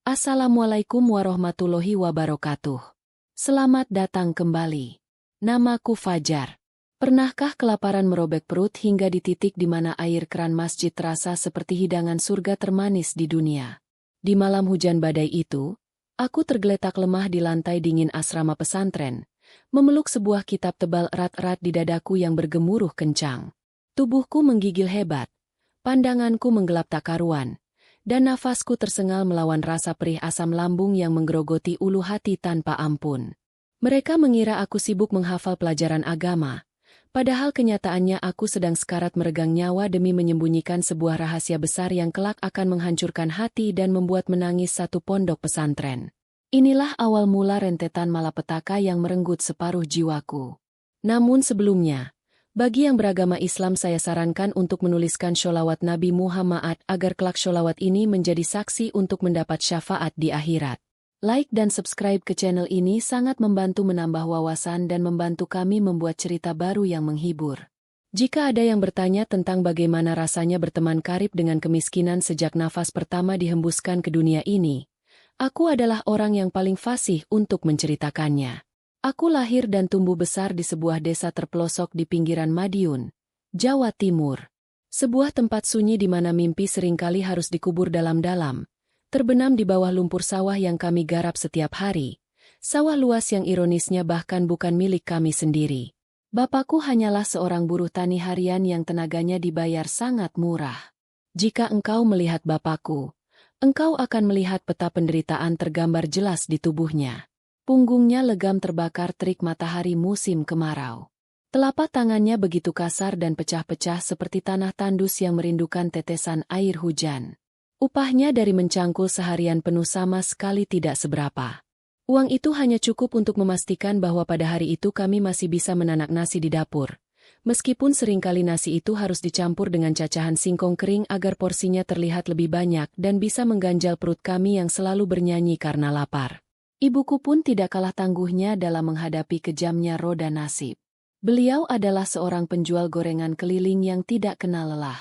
Assalamualaikum warahmatullahi wabarakatuh. Selamat datang kembali. Namaku Fajar. Pernahkah kelaparan merobek perut hingga di titik di mana air keran masjid terasa seperti hidangan surga termanis di dunia? Di malam hujan badai itu, aku tergeletak lemah di lantai dingin asrama pesantren, memeluk sebuah kitab tebal erat-erat di dadaku yang bergemuruh kencang. Tubuhku menggigil hebat, pandanganku menggelap tak karuan, dan nafasku tersengal melawan rasa perih asam lambung yang menggerogoti ulu hati tanpa ampun. Mereka mengira aku sibuk menghafal pelajaran agama, padahal kenyataannya aku sedang sekarat meregang nyawa demi menyembunyikan sebuah rahasia besar yang kelak akan menghancurkan hati dan membuat menangis satu pondok pesantren. Inilah awal mula rentetan malapetaka yang merenggut separuh jiwaku. Namun sebelumnya, bagi yang beragama Islam saya sarankan untuk menuliskan sholawat Nabi Muhammad agar kelak sholawat ini menjadi saksi untuk mendapat syafaat di akhirat. Like dan subscribe ke channel ini sangat membantu menambah wawasan dan membantu kami membuat cerita baru yang menghibur. Jika ada yang bertanya tentang bagaimana rasanya berteman karib dengan kemiskinan sejak nafas pertama dihembuskan ke dunia ini, aku adalah orang yang paling fasih untuk menceritakannya. Aku lahir dan tumbuh besar di sebuah desa terpelosok di pinggiran Madiun, Jawa Timur. Sebuah tempat sunyi di mana mimpi seringkali harus dikubur dalam-dalam, terbenam di bawah lumpur sawah yang kami garap setiap hari, sawah luas yang ironisnya bahkan bukan milik kami sendiri. Bapakku hanyalah seorang buruh tani harian yang tenaganya dibayar sangat murah. Jika engkau melihat bapakku, engkau akan melihat peta penderitaan tergambar jelas di tubuhnya. Punggungnya legam terbakar terik matahari musim kemarau. Telapak tangannya begitu kasar dan pecah-pecah seperti tanah tandus yang merindukan tetesan air hujan. Upahnya dari mencangkul seharian penuh sama sekali tidak seberapa. Uang itu hanya cukup untuk memastikan bahwa pada hari itu kami masih bisa menanak nasi di dapur. Meskipun seringkali nasi itu harus dicampur dengan cacahan singkong kering agar porsinya terlihat lebih banyak dan bisa mengganjal perut kami yang selalu bernyanyi karena lapar. Ibuku pun tidak kalah tangguhnya dalam menghadapi kejamnya roda nasib. Beliau adalah seorang penjual gorengan keliling yang tidak kenal lelah.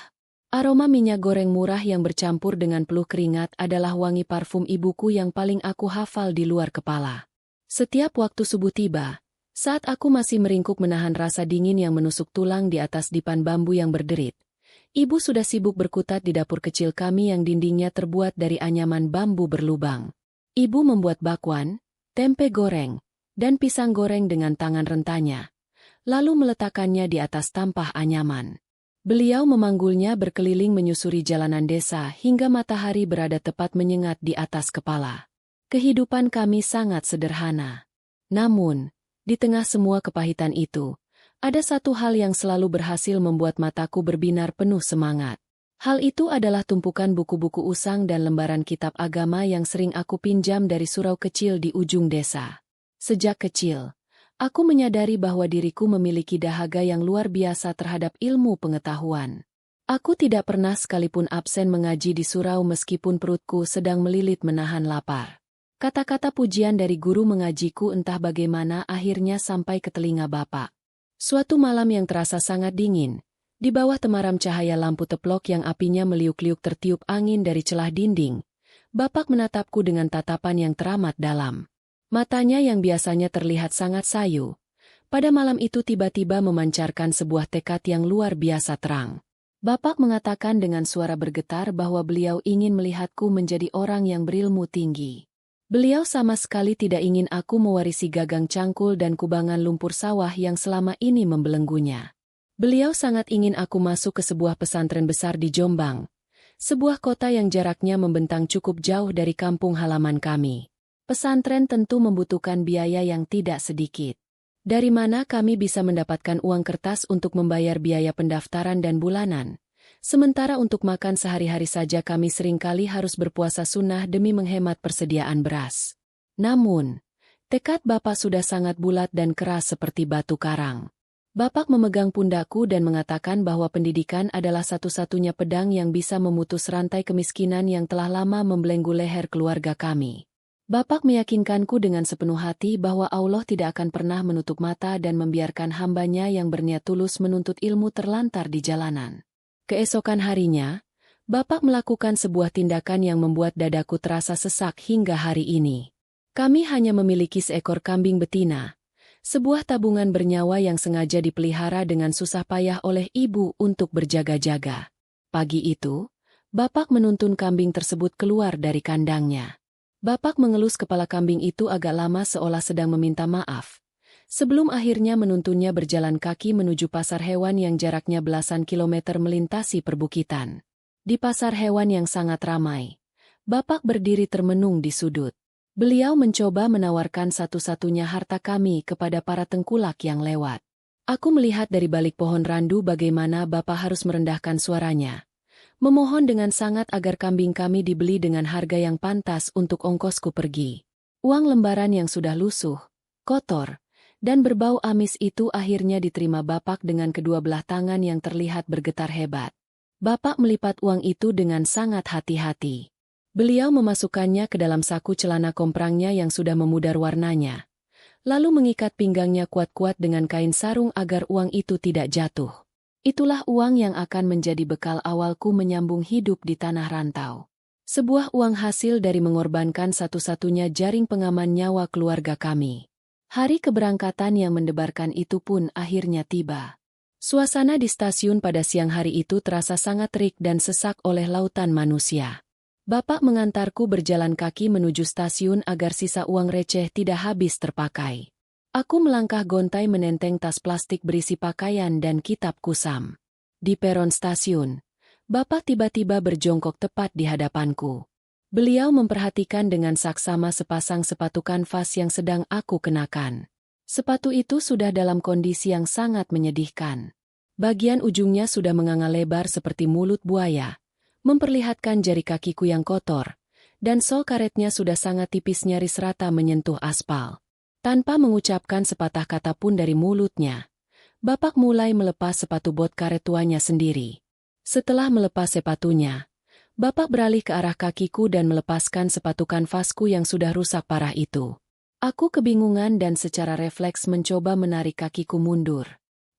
Aroma minyak goreng murah yang bercampur dengan peluh keringat adalah wangi parfum ibuku yang paling aku hafal di luar kepala. Setiap waktu subuh tiba, saat aku masih meringkuk menahan rasa dingin yang menusuk tulang di atas dipan bambu yang berderit, ibu sudah sibuk berkutat di dapur kecil kami yang dindingnya terbuat dari anyaman bambu berlubang. Ibu membuat bakwan, tempe goreng, dan pisang goreng dengan tangan rentanya, lalu meletakkannya di atas tampah anyaman. Beliau memanggulnya berkeliling menyusuri jalanan desa hingga matahari berada tepat menyengat di atas kepala. Kehidupan kami sangat sederhana. Namun, di tengah semua kepahitan itu, ada satu hal yang selalu berhasil membuat mataku berbinar penuh semangat. Hal itu adalah tumpukan buku-buku usang dan lembaran kitab agama yang sering aku pinjam dari surau kecil di ujung desa. Sejak kecil, aku menyadari bahwa diriku memiliki dahaga yang luar biasa terhadap ilmu pengetahuan. Aku tidak pernah sekalipun absen mengaji di surau meskipun perutku sedang melilit menahan lapar. Kata-kata pujian dari guru mengajiku entah bagaimana akhirnya sampai ke telinga Bapak. Suatu malam yang terasa sangat dingin, di bawah temaram cahaya lampu teplok yang apinya meliuk-liuk tertiup angin dari celah dinding, Bapak menatapku dengan tatapan yang teramat dalam. Matanya yang biasanya terlihat sangat sayu, pada malam itu tiba-tiba memancarkan sebuah tekad yang luar biasa terang. Bapak mengatakan dengan suara bergetar bahwa beliau ingin melihatku menjadi orang yang berilmu tinggi. Beliau sama sekali tidak ingin aku mewarisi gagang cangkul dan kubangan lumpur sawah yang selama ini membelenggunya. Beliau sangat ingin aku masuk ke sebuah pesantren besar di Jombang, sebuah kota yang jaraknya membentang cukup jauh dari kampung halaman kami. Pesantren tentu membutuhkan biaya yang tidak sedikit. Dari mana kami bisa mendapatkan uang kertas untuk membayar biaya pendaftaran dan bulanan? Sementara untuk makan sehari-hari saja kami seringkali harus berpuasa sunnah demi menghemat persediaan beras. Namun, tekad Bapak sudah sangat bulat dan keras seperti batu karang. Bapak memegang pundakku dan mengatakan bahwa pendidikan adalah satu-satunya pedang yang bisa memutus rantai kemiskinan yang telah lama membelenggu leher keluarga kami. Bapak meyakinkanku dengan sepenuh hati bahwa Allah tidak akan pernah menutup mata dan membiarkan hambanya yang berniat tulus menuntut ilmu terlantar di jalanan. Keesokan harinya, Bapak melakukan sebuah tindakan yang membuat dadaku terasa sesak hingga hari ini. Kami hanya memiliki seekor kambing betina, sebuah tabungan bernyawa yang sengaja dipelihara dengan susah payah oleh ibu untuk berjaga-jaga. Pagi itu, Bapak menuntun kambing tersebut keluar dari kandangnya. Bapak mengelus kepala kambing itu agak lama seolah sedang meminta maaf. Sebelum akhirnya menuntunnya berjalan kaki menuju pasar hewan yang jaraknya belasan kilometer melintasi perbukitan. Di pasar hewan yang sangat ramai, Bapak berdiri termenung di sudut. Beliau mencoba menawarkan satu-satunya harta kami kepada para tengkulak yang lewat. Aku melihat dari balik pohon randu bagaimana Bapak harus merendahkan suaranya, memohon dengan sangat agar kambing kami dibeli dengan harga yang pantas untuk ongkosku pergi. Uang lembaran yang sudah lusuh, kotor, dan berbau amis itu akhirnya diterima Bapak dengan kedua belah tangan yang terlihat bergetar hebat. Bapak melipat uang itu dengan sangat hati-hati. Beliau memasukkannya ke dalam saku celana komprangnya yang sudah memudar warnanya, lalu mengikat pinggangnya kuat-kuat dengan kain sarung agar uang itu tidak jatuh. Itulah uang yang akan menjadi bekal awalku menyambung hidup di tanah rantau. Sebuah uang hasil dari mengorbankan satu-satunya jaring pengaman nyawa keluarga kami. Hari keberangkatan yang mendebarkan itu pun akhirnya tiba. Suasana di stasiun pada siang hari itu terasa sangat terik dan sesak oleh lautan manusia. Bapak mengantarku berjalan kaki menuju stasiun agar sisa uang receh tidak habis terpakai. Aku melangkah gontai menenteng tas plastik berisi pakaian dan kitab kusam. Di peron stasiun, Bapak tiba-tiba berjongkok tepat di hadapanku. Beliau memperhatikan dengan saksama sepasang sepatu kanvas yang sedang aku kenakan. Sepatu itu sudah dalam kondisi yang sangat menyedihkan. Bagian ujungnya sudah menganga lebar seperti mulut buaya, memperlihatkan jari kakiku yang kotor, dan sol karetnya sudah sangat tipis nyaris rata menyentuh aspal. Tanpa mengucapkan sepatah kata pun dari mulutnya, Bapak mulai melepas sepatu bot karet tuanya sendiri. Setelah melepas sepatunya, Bapak beralih ke arah kakiku dan melepaskan sepatu kanvasku yang sudah rusak parah itu. Aku kebingungan dan secara refleks mencoba menarik kakiku mundur.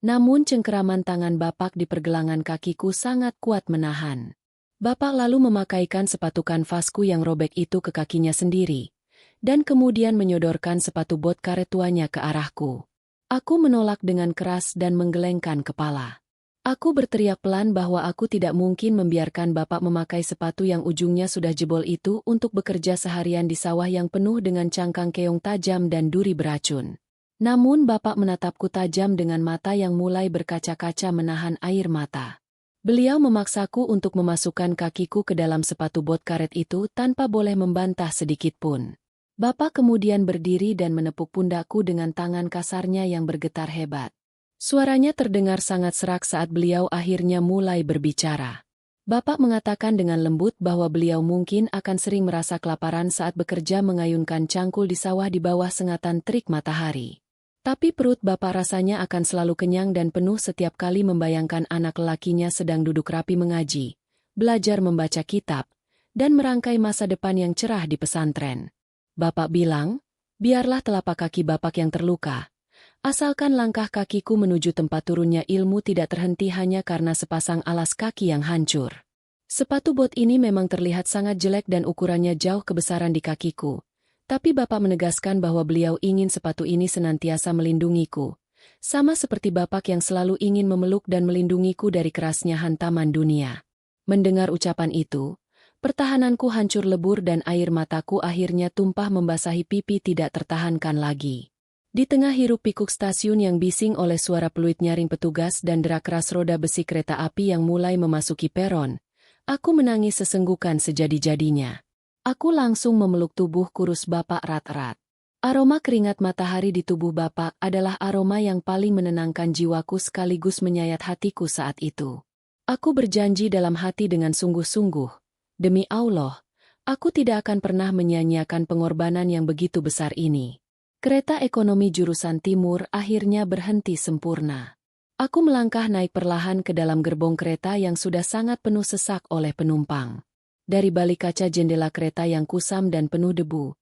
Namun cengkeraman tangan Bapak di pergelangan kakiku sangat kuat menahan. Bapak lalu memakaikan sepatu kanvasku yang robek itu ke kakinya sendiri, dan kemudian menyodorkan sepatu bot karet tuanya ke arahku. Aku menolak dengan keras dan menggelengkan kepala. Aku berteriak pelan bahwa aku tidak mungkin membiarkan Bapak memakai sepatu yang ujungnya sudah jebol itu untuk bekerja seharian di sawah yang penuh dengan cangkang keong tajam dan duri beracun. Namun Bapak menatapku tajam dengan mata yang mulai berkaca-kaca menahan air mata. Beliau memaksaku untuk memasukkan kakiku ke dalam sepatu bot karet itu tanpa boleh membantah sedikit pun. Bapak kemudian berdiri dan menepuk pundakku dengan tangan kasarnya yang bergetar hebat. Suaranya terdengar sangat serak saat beliau akhirnya mulai berbicara. Bapak mengatakan dengan lembut bahwa beliau mungkin akan sering merasa kelaparan saat bekerja mengayunkan cangkul di sawah di bawah sengatan terik matahari. Tapi perut Bapak rasanya akan selalu kenyang dan penuh setiap kali membayangkan anak lelakinya sedang duduk rapi mengaji, belajar membaca kitab, dan merangkai masa depan yang cerah di pesantren. Bapak bilang, biarlah telapak kaki Bapak yang terluka, asalkan langkah kakiku menuju tempat turunnya ilmu tidak terhenti hanya karena sepasang alas kaki yang hancur. Sepatu bot ini memang terlihat sangat jelek dan ukurannya jauh kebesaran di kakiku, tapi Bapak menegaskan bahwa beliau ingin sepatu ini senantiasa melindungiku, sama seperti Bapak yang selalu ingin memeluk dan melindungiku dari kerasnya hantaman dunia. Mendengar ucapan itu, pertahananku hancur lebur dan air mataku akhirnya tumpah membasahi pipi tidak tertahankan lagi. Di tengah hiruk-pikuk stasiun yang bising oleh suara peluit nyaring petugas dan derak keras roda besi kereta api yang mulai memasuki peron, aku menangis sesenggukan sejadi-jadinya. Aku langsung memeluk tubuh kurus Bapak erat-erat. Aroma keringat matahari di tubuh Bapak adalah aroma yang paling menenangkan jiwaku sekaligus menyayat hatiku saat itu. Aku berjanji dalam hati dengan sungguh-sungguh, demi Allah, aku tidak akan pernah menyia-nyiakan pengorbanan yang begitu besar ini. Kereta ekonomi jurusan timur akhirnya berhenti sempurna. Aku melangkah naik perlahan ke dalam gerbong kereta yang sudah sangat penuh sesak oleh penumpang. Dari balik kaca jendela kereta yang kusam dan penuh debu,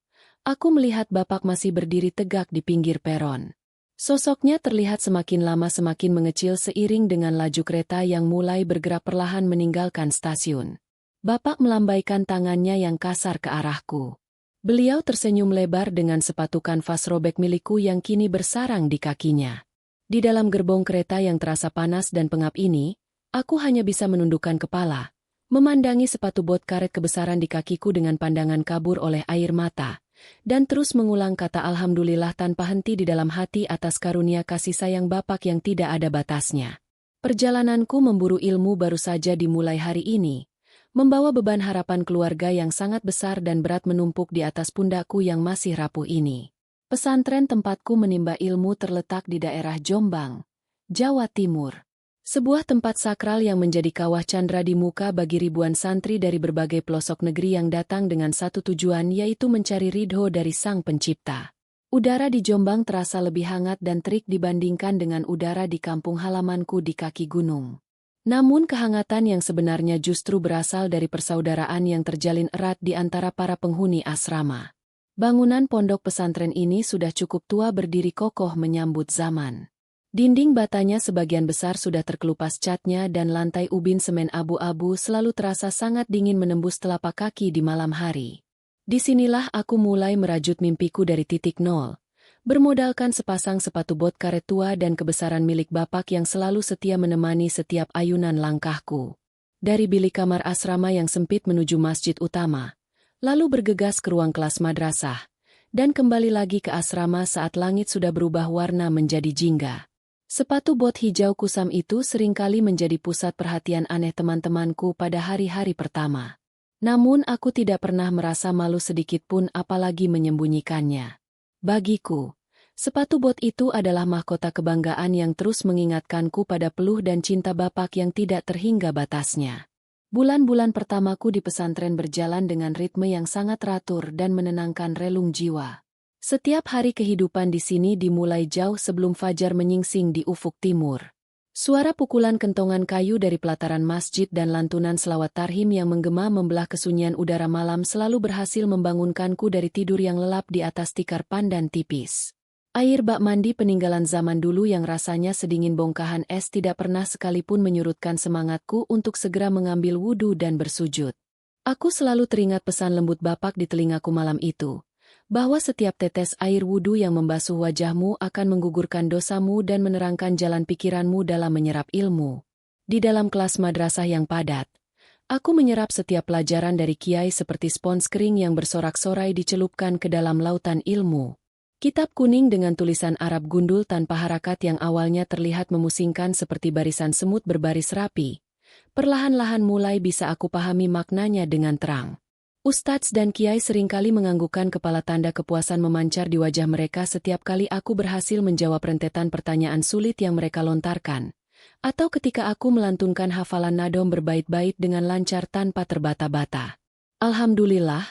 aku melihat Bapak masih berdiri tegak di pinggir peron. Sosoknya terlihat semakin lama semakin mengecil seiring dengan laju kereta yang mulai bergerak perlahan meninggalkan stasiun. Bapak melambaikan tangannya yang kasar ke arahku. Beliau tersenyum lebar dengan sepatu kanvas robek milikku yang kini bersarang di kakinya. Di dalam gerbong kereta yang terasa panas dan pengap ini, aku hanya bisa menundukkan kepala, memandangi sepatu bot karet kebesaran di kakiku dengan pandangan kabur oleh air mata, dan terus mengulang kata alhamdulillah tanpa henti di dalam hati atas karunia kasih sayang Bapak yang tidak ada batasnya. Perjalananku memburu ilmu baru saja dimulai hari ini, membawa beban harapan keluarga yang sangat besar dan berat menumpuk di atas pundakku yang masih rapuh ini. Pesantren tempatku menimba ilmu terletak di daerah Jombang, Jawa Timur. Sebuah tempat sakral yang menjadi kawah candra di muka bagi ribuan santri dari berbagai pelosok negeri yang datang dengan satu tujuan, yaitu mencari ridho dari Sang Pencipta. Udara di Jombang terasa lebih hangat dan terik dibandingkan dengan udara di kampung halamanku di kaki gunung. Namun kehangatan yang sebenarnya justru berasal dari persaudaraan yang terjalin erat di antara para penghuni asrama. Bangunan pondok pesantren ini sudah cukup tua berdiri kokoh menyambut zaman. Dinding batanya sebagian besar sudah terkelupas catnya dan lantai ubin semen abu-abu selalu terasa sangat dingin menembus telapak kaki di malam hari. Disinilah aku mulai merajut mimpiku dari titik nol, bermodalkan sepasang sepatu bot karet tua dan kebesaran milik Bapak yang selalu setia menemani setiap ayunan langkahku. Dari bilik kamar asrama yang sempit menuju masjid utama, lalu bergegas ke ruang kelas madrasah, dan kembali lagi ke asrama saat langit sudah berubah warna menjadi jingga. Sepatu bot hijau kusam itu seringkali menjadi pusat perhatian aneh teman-temanku pada hari-hari pertama. Namun aku tidak pernah merasa malu sedikit pun apalagi menyembunyikannya. Bagiku, sepatu bot itu adalah mahkota kebanggaan yang terus mengingatkanku pada peluh dan cinta Bapak yang tidak terhingga batasnya. Bulan-bulan pertamaku di pesantren berjalan dengan ritme yang sangat teratur dan menenangkan relung jiwa. Setiap hari kehidupan di sini dimulai jauh sebelum fajar menyingsing di ufuk timur. Suara pukulan kentongan kayu dari pelataran masjid dan lantunan selawat tarhim yang menggema membelah kesunyian udara malam selalu berhasil membangunkanku dari tidur yang lelap di atas tikar pandan tipis. Air bak mandi peninggalan zaman dulu yang rasanya sedingin bongkahan es tidak pernah sekalipun menyurutkan semangatku untuk segera mengambil wudhu dan bersujud. Aku selalu teringat pesan lembut Bapak di telingaku malam itu, bahwa setiap tetes air wudhu yang membasuh wajahmu akan menggugurkan dosamu dan menerangkan jalan pikiranmu dalam menyerap ilmu. Di dalam kelas madrasah yang padat, aku menyerap setiap pelajaran dari kiai seperti spons kering yang bersorak-sorai dicelupkan ke dalam lautan ilmu. Kitab kuning dengan tulisan Arab gundul tanpa harakat yang awalnya terlihat memusingkan seperti barisan semut berbaris rapi, perlahan-lahan mulai bisa aku pahami maknanya dengan terang. Ustadz dan kiai seringkali menganggukkan kepala, tanda kepuasan memancar di wajah mereka setiap kali aku berhasil menjawab rentetan pertanyaan sulit yang mereka lontarkan, atau ketika aku melantunkan hafalan nadom berbait-bait dengan lancar tanpa terbata-bata. Alhamdulillah,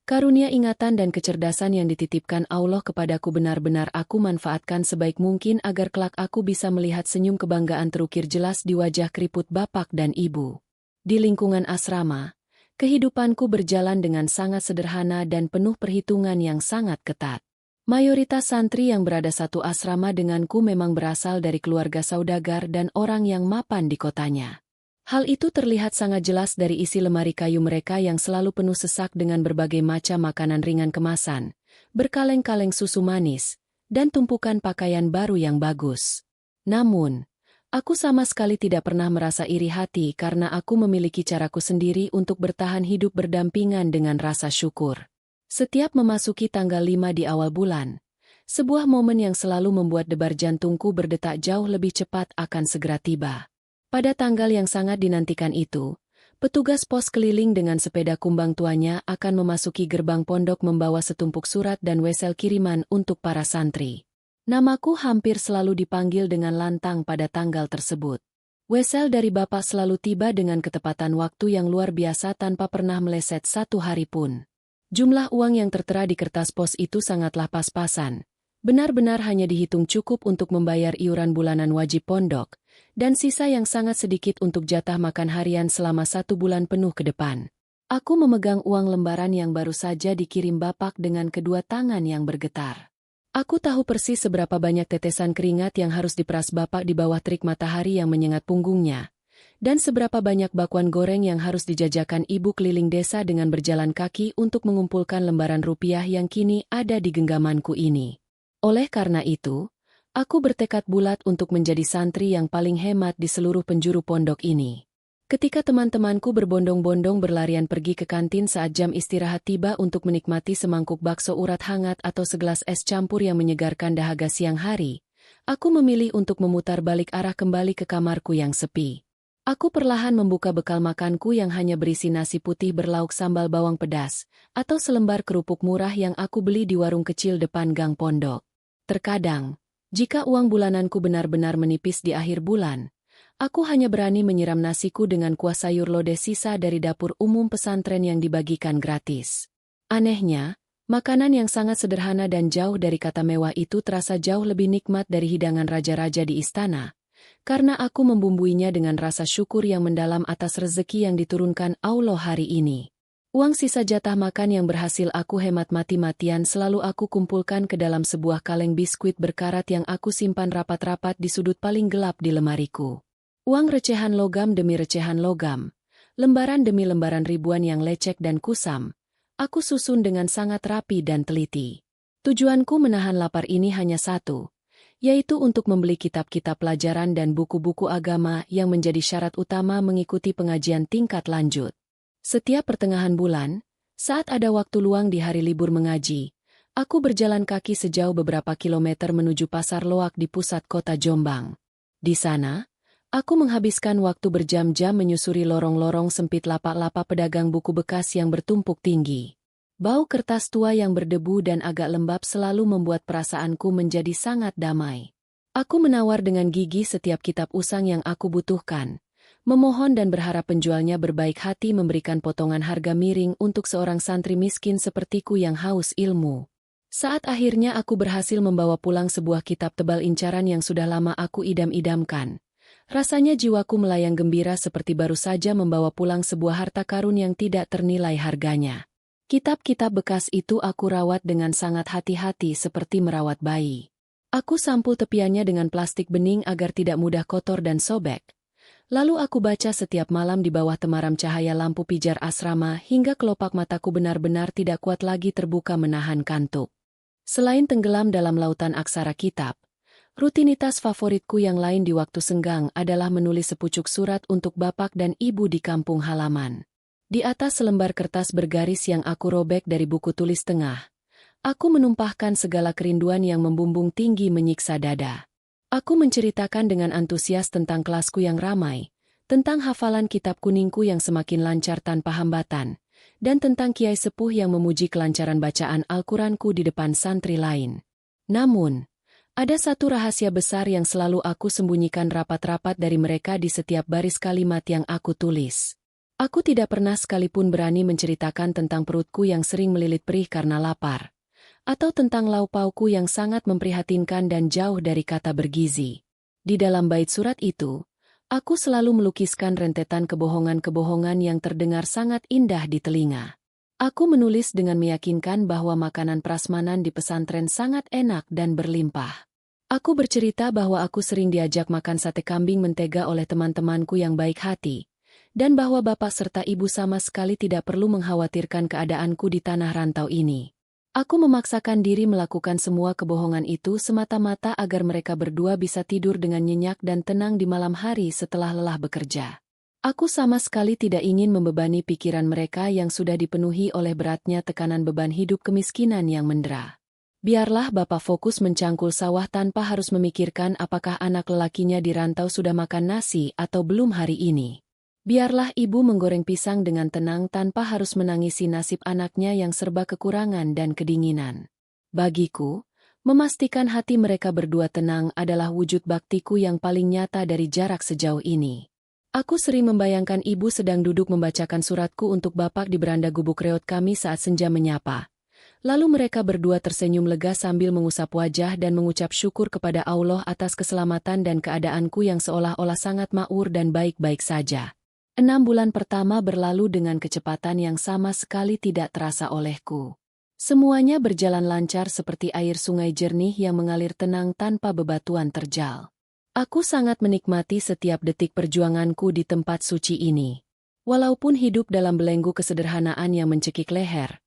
karunia ingatan dan kecerdasan yang dititipkan Allah kepadaku benar-benar aku manfaatkan sebaik mungkin agar kelak aku bisa melihat senyum kebanggaan terukir jelas di wajah keriput Bapak dan Ibu. Di lingkungan asrama, kehidupanku berjalan dengan sangat sederhana dan penuh perhitungan yang sangat ketat. Mayoritas santri yang berada satu asrama denganku memang berasal dari keluarga saudagar dan orang yang mapan di kotanya. Hal itu terlihat sangat jelas dari isi lemari kayu mereka yang selalu penuh sesak dengan berbagai macam makanan ringan kemasan, berkaleng-kaleng susu manis, dan tumpukan pakaian baru yang bagus. Namun, aku sama sekali tidak pernah merasa iri hati karena aku memiliki caraku sendiri untuk bertahan hidup berdampingan dengan rasa syukur. Setiap memasuki tanggal 5 di awal bulan, sebuah momen yang selalu membuat debar jantungku berdetak jauh lebih cepat akan segera tiba. Pada tanggal yang sangat dinantikan itu, petugas pos keliling dengan sepeda kumbang tuanya akan memasuki gerbang pondok membawa setumpuk surat dan wesel kiriman untuk para santri. Namaku hampir selalu dipanggil dengan lantang pada tanggal tersebut. Wesel dari Bapak selalu tiba dengan ketepatan waktu yang luar biasa tanpa pernah meleset satu hari pun. Jumlah uang yang tertera di kertas pos itu sangatlah pas-pasan. Benar-benar hanya dihitung cukup untuk membayar iuran bulanan wajib pondok, dan sisa yang sangat sedikit untuk jatah makan harian selama 1 bulan penuh ke depan. Aku memegang uang lembaran yang baru saja dikirim Bapak dengan kedua tangan yang bergetar. Aku tahu persis seberapa banyak tetesan keringat yang harus diperas Bapak di bawah terik matahari yang menyengat punggungnya, Dan seberapa banyak bakwan goreng yang harus dijajakan ibu keliling desa dengan berjalan kaki untuk mengumpulkan lembaran rupiah yang kini ada di genggamanku ini. Oleh karena itu, aku bertekad bulat untuk menjadi santri yang paling hemat di seluruh penjuru pondok ini. Ketika teman-temanku berbondong-bondong berlarian pergi ke kantin saat jam istirahat tiba untuk menikmati semangkuk bakso urat hangat atau segelas es campur yang menyegarkan dahaga siang hari, aku memilih untuk memutar balik arah kembali ke kamarku yang sepi. Aku perlahan membuka bekal makanku yang hanya berisi nasi putih berlauk sambal bawang pedas, atau selembar kerupuk murah yang aku beli di warung kecil depan gang pondok. Terkadang, jika uang bulananku benar-benar menipis di akhir bulan, aku hanya berani menyiram nasiku dengan kuah sayur lodeh sisa dari dapur umum pesantren yang dibagikan gratis. Anehnya, makanan yang sangat sederhana dan jauh dari kata mewah itu terasa jauh lebih nikmat dari hidangan raja-raja di istana, karena aku membumbuinya dengan rasa syukur yang mendalam atas rezeki yang diturunkan Allah hari ini. Uang sisa jatah makan yang berhasil aku hemat mati-matian selalu aku kumpulkan ke dalam sebuah kaleng biskuit berkarat yang aku simpan rapat-rapat di sudut paling gelap di lemariku. Uang recehan logam demi recehan logam, lembaran demi lembaran ribuan yang lecek dan kusam, aku susun dengan sangat rapi dan teliti. Tujuanku menahan lapar ini hanya satu, yaitu untuk membeli kitab-kitab pelajaran dan buku-buku agama yang menjadi syarat utama mengikuti pengajian tingkat lanjut. Setiap pertengahan bulan, saat ada waktu luang di hari libur mengaji, aku berjalan kaki sejauh beberapa kilometer menuju Pasar Loak di pusat kota Jombang. Di sana, aku menghabiskan waktu berjam-jam menyusuri lorong-lorong sempit lapak-lapak pedagang buku bekas yang bertumpuk tinggi. Bau kertas tua yang berdebu dan agak lembab selalu membuat perasaanku menjadi sangat damai. Aku menawar dengan gigi setiap kitab usang yang aku butuhkan, memohon dan berharap penjualnya berbaik hati memberikan potongan harga miring untuk seorang santri miskin sepertiku yang haus ilmu. Saat akhirnya aku berhasil membawa pulang sebuah kitab tebal incaran yang sudah lama aku idam-idamkan, rasanya jiwaku melayang gembira seperti baru saja membawa pulang sebuah harta karun yang tidak ternilai harganya. Kitab-kitab bekas itu aku rawat dengan sangat hati-hati seperti merawat bayi. Aku sampul tepiannya dengan plastik bening agar tidak mudah kotor dan sobek. Lalu aku baca setiap malam di bawah temaram cahaya lampu pijar asrama hingga kelopak mataku benar-benar tidak kuat lagi terbuka menahan kantuk. Selain tenggelam dalam lautan aksara kitab, rutinitas favoritku yang lain di waktu senggang adalah menulis sepucuk surat untuk bapak dan ibu di kampung halaman. Di atas selembar kertas bergaris yang aku robek dari buku tulis tengah, aku menumpahkan segala kerinduan yang membumbung tinggi menyiksa dada. Aku menceritakan dengan antusias tentang kelasku yang ramai, tentang hafalan kitab kuningku yang semakin lancar tanpa hambatan, dan tentang kiai sepuh yang memuji kelancaran bacaan Al-Quranku di depan santri lain. Namun, ada satu rahasia besar yang selalu aku sembunyikan rapat-rapat dari mereka di setiap baris kalimat yang aku tulis. Aku tidak pernah sekalipun berani menceritakan tentang perutku yang sering melilit perih karena lapar, atau tentang lauk paukku yang sangat memprihatinkan dan jauh dari kata bergizi. Di dalam bait surat itu, aku selalu melukiskan rentetan kebohongan-kebohongan yang terdengar sangat indah di telinga. Aku menulis dengan meyakinkan bahwa makanan prasmanan di pesantren sangat enak dan berlimpah. Aku bercerita bahwa aku sering diajak makan sate kambing mentega oleh teman-temanku yang baik hati, dan bahwa bapak serta ibu sama sekali tidak perlu mengkhawatirkan keadaanku di tanah rantau ini. Aku memaksakan diri melakukan semua kebohongan itu semata-mata agar mereka berdua bisa tidur dengan nyenyak dan tenang di malam hari setelah lelah bekerja. Aku sama sekali tidak ingin membebani pikiran mereka yang sudah dipenuhi oleh beratnya tekanan beban hidup kemiskinan yang mendera. Biarlah bapak fokus mencangkul sawah tanpa harus memikirkan apakah anak lelakinya di rantau sudah makan nasi atau belum hari ini. Biarlah ibu menggoreng pisang dengan tenang tanpa harus menangisi nasib anaknya yang serba kekurangan dan kedinginan. Bagiku, memastikan hati mereka berdua tenang adalah wujud baktiku yang paling nyata dari jarak sejauh ini. Aku sering membayangkan ibu sedang duduk membacakan suratku untuk bapak di beranda gubuk reot kami saat senja menyapa. Lalu mereka berdua tersenyum lega sambil mengusap wajah dan mengucap syukur kepada Allah atas keselamatan dan keadaanku yang seolah-olah sangat makmur dan baik-baik saja. 6 bulan pertama berlalu dengan kecepatan yang sama sekali tidak terasa olehku. Semuanya berjalan lancar seperti air sungai jernih yang mengalir tenang tanpa bebatuan terjal. Aku sangat menikmati setiap detik perjuanganku di tempat suci ini. Walaupun hidup dalam belenggu kesederhanaan yang mencekik leher,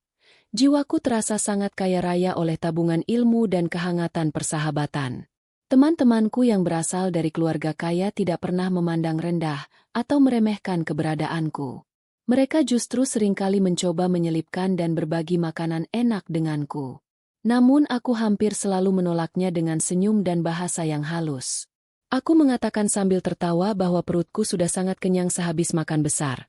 jiwaku terasa sangat kaya raya oleh tabungan ilmu dan kehangatan persahabatan. Teman-temanku yang berasal dari keluarga kaya tidak pernah memandang rendah atau meremehkan keberadaanku. Mereka justru seringkali mencoba menyelipkan dan berbagi makanan enak denganku. Namun aku hampir selalu menolaknya dengan senyum dan bahasa yang halus. Aku mengatakan sambil tertawa bahwa perutku sudah sangat kenyang sehabis makan besar.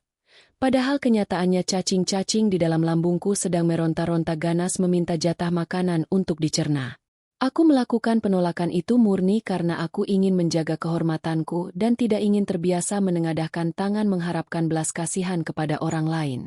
Padahal kenyataannya cacing-cacing di dalam lambungku sedang meronta-ronta ganas meminta jatah makanan untuk dicerna. Aku melakukan penolakan itu murni karena aku ingin menjaga kehormatanku dan tidak ingin terbiasa menengadahkan tangan mengharapkan belas kasihan kepada orang lain.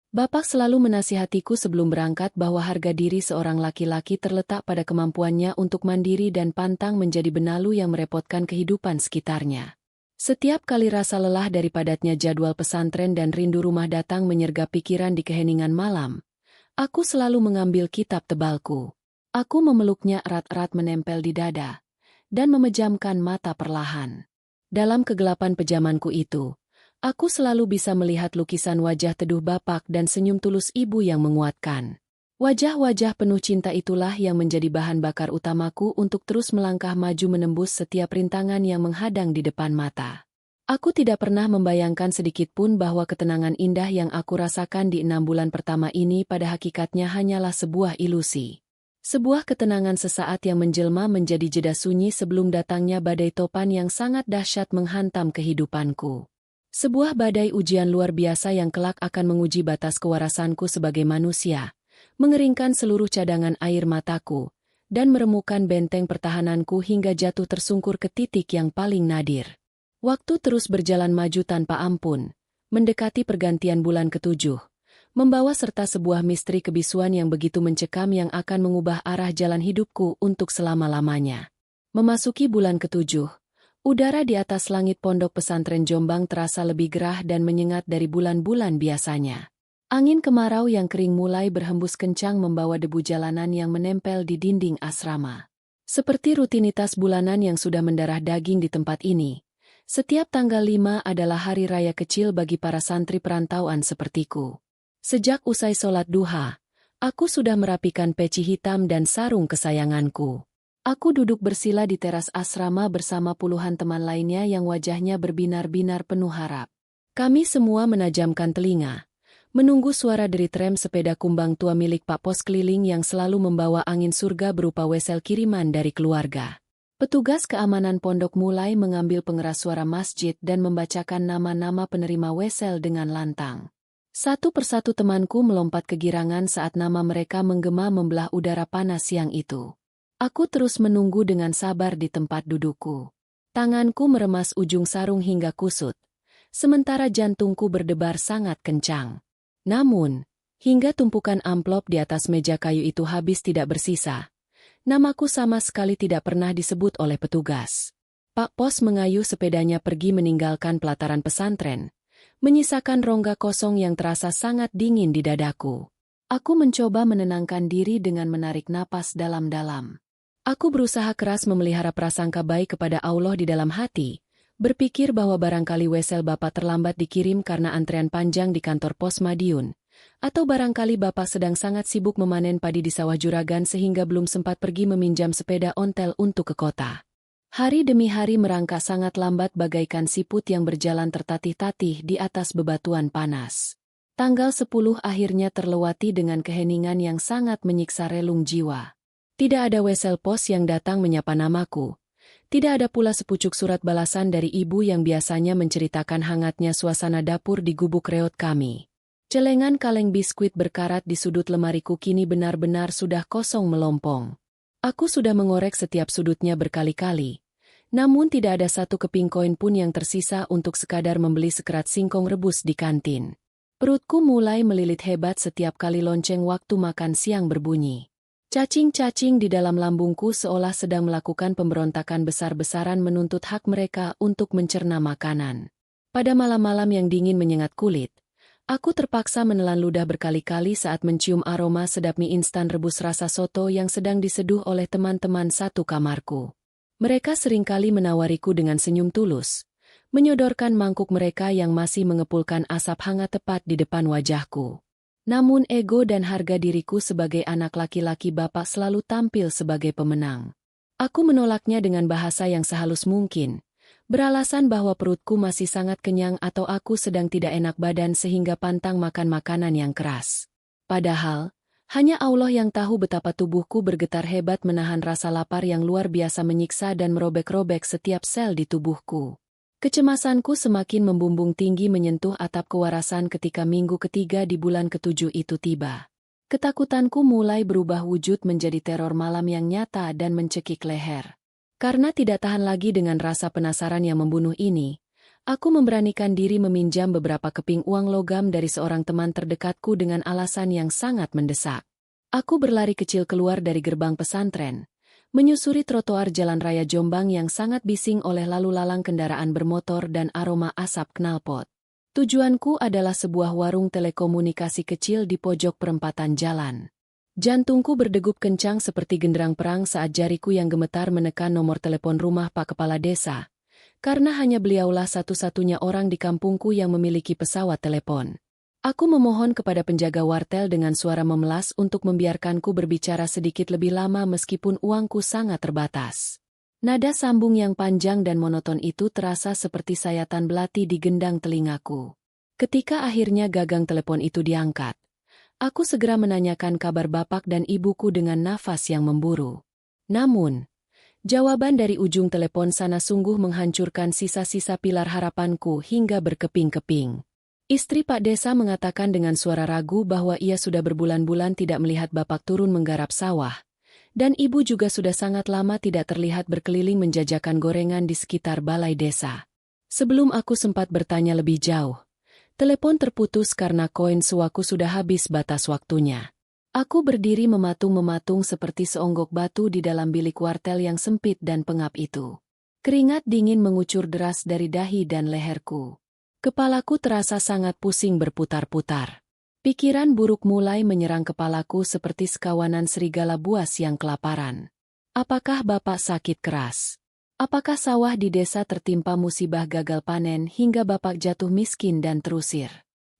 Bapak selalu menasihatiku sebelum berangkat bahwa harga diri seorang laki-laki terletak pada kemampuannya untuk mandiri dan pantang menjadi benalu yang merepotkan kehidupan sekitarnya. Setiap kali rasa lelah dari padatnya jadwal pesantren dan rindu rumah datang menyergap pikiran di keheningan malam, aku selalu mengambil kitab tebalku. Aku memeluknya erat-erat menempel di dada, dan memejamkan mata perlahan. Dalam kegelapan pejamanku itu, aku selalu bisa melihat lukisan wajah teduh bapak dan senyum tulus ibu yang menguatkan. Wajah-wajah penuh cinta itulah yang menjadi bahan bakar utamaku untuk terus melangkah maju menembus setiap rintangan yang menghadang di depan mata. Aku tidak pernah membayangkan sedikitpun bahwa ketenangan indah yang aku rasakan di 6 bulan pertama ini pada hakikatnya hanyalah sebuah ilusi. Sebuah ketenangan sesaat yang menjelma menjadi jeda sunyi sebelum datangnya badai topan yang sangat dahsyat menghantam kehidupanku. Sebuah badai ujian luar biasa yang kelak akan menguji batas kewarasanku sebagai manusia, mengeringkan seluruh cadangan air mataku, dan meremukkan benteng pertahananku hingga jatuh tersungkur ke titik yang paling nadir. Waktu terus berjalan maju tanpa ampun, mendekati pergantian bulan ke-7. Membawa serta sebuah misteri kebisuan yang begitu mencekam yang akan mengubah arah jalan hidupku untuk selama-lamanya. Memasuki bulan ke-7, udara di atas langit pondok pesantren Jombang terasa lebih gerah dan menyengat dari bulan-bulan biasanya. Angin kemarau yang kering mulai berhembus kencang membawa debu jalanan yang menempel di dinding asrama. Seperti rutinitas bulanan yang sudah mendarah daging di tempat ini, setiap tanggal 5 adalah hari raya kecil bagi para santri perantauan sepertiku. Sejak usai sholat duha, aku sudah merapikan peci hitam dan sarung kesayanganku. Aku duduk bersila di teras asrama bersama puluhan teman lainnya yang wajahnya berbinar-binar penuh harap. Kami semua menajamkan telinga, menunggu suara derit rem sepeda kumbang tua milik Pak Pos keliling yang selalu membawa angin surga berupa wesel kiriman dari keluarga. Petugas keamanan pondok mulai mengambil pengeras suara masjid dan membacakan nama-nama penerima wesel dengan lantang. Satu persatu temanku melompat kegirangan saat nama mereka menggema membelah udara panas siang itu. Aku terus menunggu dengan sabar di tempat dudukku. Tanganku meremas ujung sarung hingga kusut, sementara jantungku berdebar sangat kencang. Namun, hingga tumpukan amplop di atas meja kayu itu habis tidak bersisa, namaku sama sekali tidak pernah disebut oleh petugas. Pak Pos mengayuh sepedanya pergi meninggalkan pelataran pesantren, menyisakan rongga kosong yang terasa sangat dingin di dadaku. Aku mencoba menenangkan diri dengan menarik napas dalam-dalam. Aku berusaha keras memelihara prasangka baik kepada Allah di dalam hati, berpikir bahwa barangkali wesel Bapak terlambat dikirim karena antrean panjang di kantor pos Madiun, atau barangkali Bapak sedang sangat sibuk memanen padi di sawah Juragan sehingga belum sempat pergi meminjam sepeda ontel untuk ke kota. Hari demi hari merangkak sangat lambat bagaikan siput yang berjalan tertatih-tatih di atas bebatuan panas. Tanggal 10 akhirnya terlewati dengan keheningan yang sangat menyiksa relung jiwa. Tidak ada wesel pos yang datang menyapa namaku. Tidak ada pula sepucuk surat balasan dari ibu yang biasanya menceritakan hangatnya suasana dapur di gubuk reot kami. Celengan kaleng biskuit berkarat di sudut lemariku kini benar-benar sudah kosong melompong. Aku sudah mengorek setiap sudutnya berkali-kali, namun tidak ada satu keping koin pun yang tersisa untuk sekadar membeli sekerat singkong rebus di kantin. Perutku mulai melilit hebat setiap kali lonceng waktu makan siang berbunyi. Cacing-cacing di dalam lambungku seolah sedang melakukan pemberontakan besar-besaran menuntut hak mereka untuk mencerna makanan. Pada malam-malam yang dingin menyengat kulit, aku terpaksa menelan ludah berkali-kali saat mencium aroma sedap mie instan rebus rasa soto yang sedang diseduh oleh teman-teman satu kamarku. Mereka seringkali menawariku dengan senyum tulus, menyodorkan mangkuk mereka yang masih mengepulkan asap hangat tepat di depan wajahku. Namun ego dan harga diriku sebagai anak laki-laki bapak selalu tampil sebagai pemenang. Aku menolaknya dengan bahasa yang sehalus mungkin, beralasan bahwa perutku masih sangat kenyang atau aku sedang tidak enak badan sehingga pantang makan makanan yang keras. Padahal, hanya Allah yang tahu betapa tubuhku bergetar hebat menahan rasa lapar yang luar biasa menyiksa dan merobek-robek setiap sel di tubuhku. Kecemasanku semakin membumbung tinggi menyentuh atap kewarasan ketika minggu ketiga di bulan ketujuh itu tiba. Ketakutanku mulai berubah wujud menjadi teror malam yang nyata dan mencekik leher. Karena tidak tahan lagi dengan rasa penasaran yang membunuh ini, aku memberanikan diri meminjam beberapa keping uang logam dari seorang teman terdekatku dengan alasan yang sangat mendesak. Aku berlari kecil keluar dari gerbang pesantren, menyusuri trotoar jalan raya Jombang yang sangat bising oleh lalu lalang kendaraan bermotor dan aroma asap knalpot. Tujuanku adalah sebuah warung telekomunikasi kecil di pojok perempatan jalan. Jantungku berdegup kencang seperti genderang perang saat jariku yang gemetar menekan nomor telepon rumah Pak Kepala Desa, karena hanya beliaulah satu-satunya orang di kampungku yang memiliki pesawat telepon. Aku memohon kepada penjaga wartel dengan suara memelas untuk membiarkanku berbicara sedikit lebih lama meskipun uangku sangat terbatas. Nada sambung yang panjang dan monoton itu terasa seperti sayatan belati di gendang telingaku. Ketika akhirnya gagang telepon itu diangkat, aku segera menanyakan kabar bapak dan ibuku dengan nafas yang memburu. Namun, jawaban dari ujung telepon sana sungguh menghancurkan sisa-sisa pilar harapanku hingga berkeping-keping. Istri Pak Desa mengatakan dengan suara ragu bahwa ia sudah berbulan-bulan tidak melihat bapak turun menggarap sawah, dan ibu juga sudah sangat lama tidak terlihat berkeliling menjajakan gorengan di sekitar balai desa. Sebelum aku sempat bertanya lebih jauh, telepon terputus karena koin suaku sudah habis batas waktunya. Aku berdiri mematung-mematung seperti seonggok batu di dalam bilik wartel yang sempit dan pengap itu. Keringat dingin mengucur deras dari dahi dan leherku. Kepalaku terasa sangat pusing berputar-putar. Pikiran buruk mulai menyerang kepalaku seperti sekawanan serigala buas yang kelaparan. Apakah bapak sakit keras? Apakah sawah di desa tertimpa musibah gagal panen hingga bapak jatuh miskin dan terusir?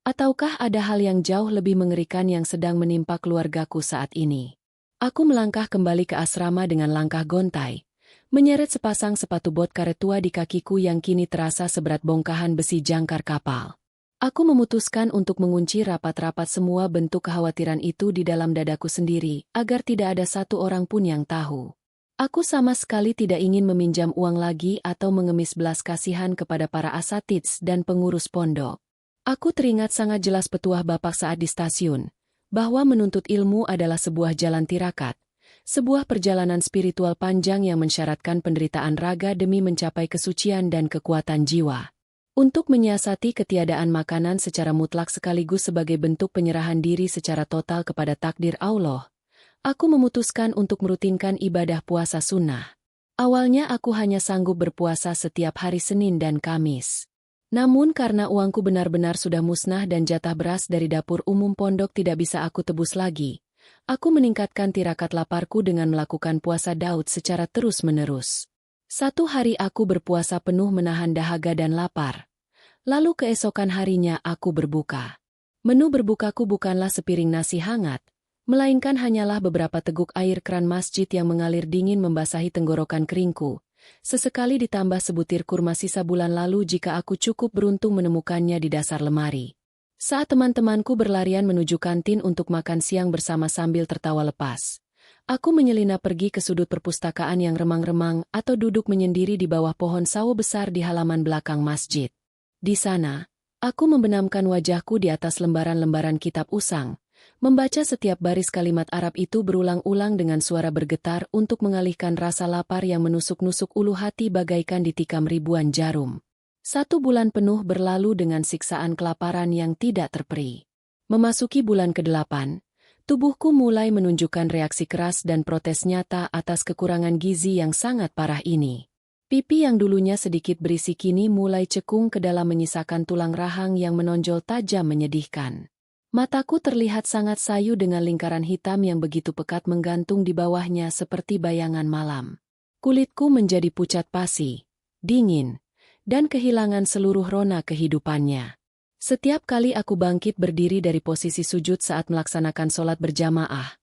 Ataukah ada hal yang jauh lebih mengerikan yang sedang menimpa keluargaku saat ini? Aku melangkah kembali ke asrama dengan langkah gontai, menyeret sepasang sepatu bot karet tua di kakiku yang kini terasa seberat bongkahan besi jangkar kapal. Aku memutuskan untuk mengunci rapat-rapat semua bentuk kekhawatiran itu di dalam dadaku sendiri, agar tidak ada satu orang pun yang tahu. Aku sama sekali tidak ingin meminjam uang lagi atau mengemis belas kasihan kepada para asatids dan pengurus pondok. Aku teringat sangat jelas petuah bapak saat di stasiun, bahwa menuntut ilmu adalah sebuah jalan tirakat. Sebuah perjalanan spiritual panjang yang mensyaratkan penderitaan raga demi mencapai kesucian dan kekuatan jiwa. Untuk menyiasati ketiadaan makanan secara mutlak sekaligus sebagai bentuk penyerahan diri secara total kepada takdir Allah, aku memutuskan untuk merutinkan ibadah puasa sunnah. Awalnya aku hanya sanggup berpuasa setiap hari Senin dan Kamis. Namun karena uangku benar-benar sudah musnah dan jatah beras dari dapur umum pondok tidak bisa aku tebus lagi, aku meningkatkan tirakat laparku dengan melakukan puasa Daud secara terus-menerus. Satu hari aku berpuasa penuh menahan dahaga dan lapar. Lalu keesokan harinya aku berbuka. Menu berbukaku bukanlah sepiring nasi hangat, melainkan hanyalah beberapa teguk air keran masjid yang mengalir dingin membasahi tenggorokan keringku. Sesekali ditambah sebutir kurma sisa bulan lalu jika aku cukup beruntung menemukannya di dasar lemari. Saat teman-temanku berlarian menuju kantin untuk makan siang bersama sambil tertawa lepas, aku menyelinap pergi ke sudut perpustakaan yang remang-remang atau duduk menyendiri di bawah pohon sawo besar di halaman belakang masjid. Di sana, aku membenamkan wajahku di atas lembaran-lembaran kitab usang, membaca setiap baris kalimat Arab itu berulang-ulang dengan suara bergetar untuk mengalihkan rasa lapar yang menusuk-nusuk ulu hati bagaikan ditikam ribuan jarum. 1 bulan penuh berlalu dengan siksaan kelaparan yang tidak terperi. Memasuki bulan ke-8, tubuhku mulai menunjukkan reaksi keras dan protes nyata atas kekurangan gizi yang sangat parah ini. Pipi yang dulunya sedikit berisi kini mulai cekung ke dalam menyisakan tulang rahang yang menonjol tajam menyedihkan. Mataku terlihat sangat sayu dengan lingkaran hitam yang begitu pekat menggantung di bawahnya seperti bayangan malam. Kulitku menjadi pucat pasi, dingin, dan kehilangan seluruh rona kehidupannya. Setiap kali aku bangkit berdiri dari posisi sujud saat melaksanakan sholat berjamaah,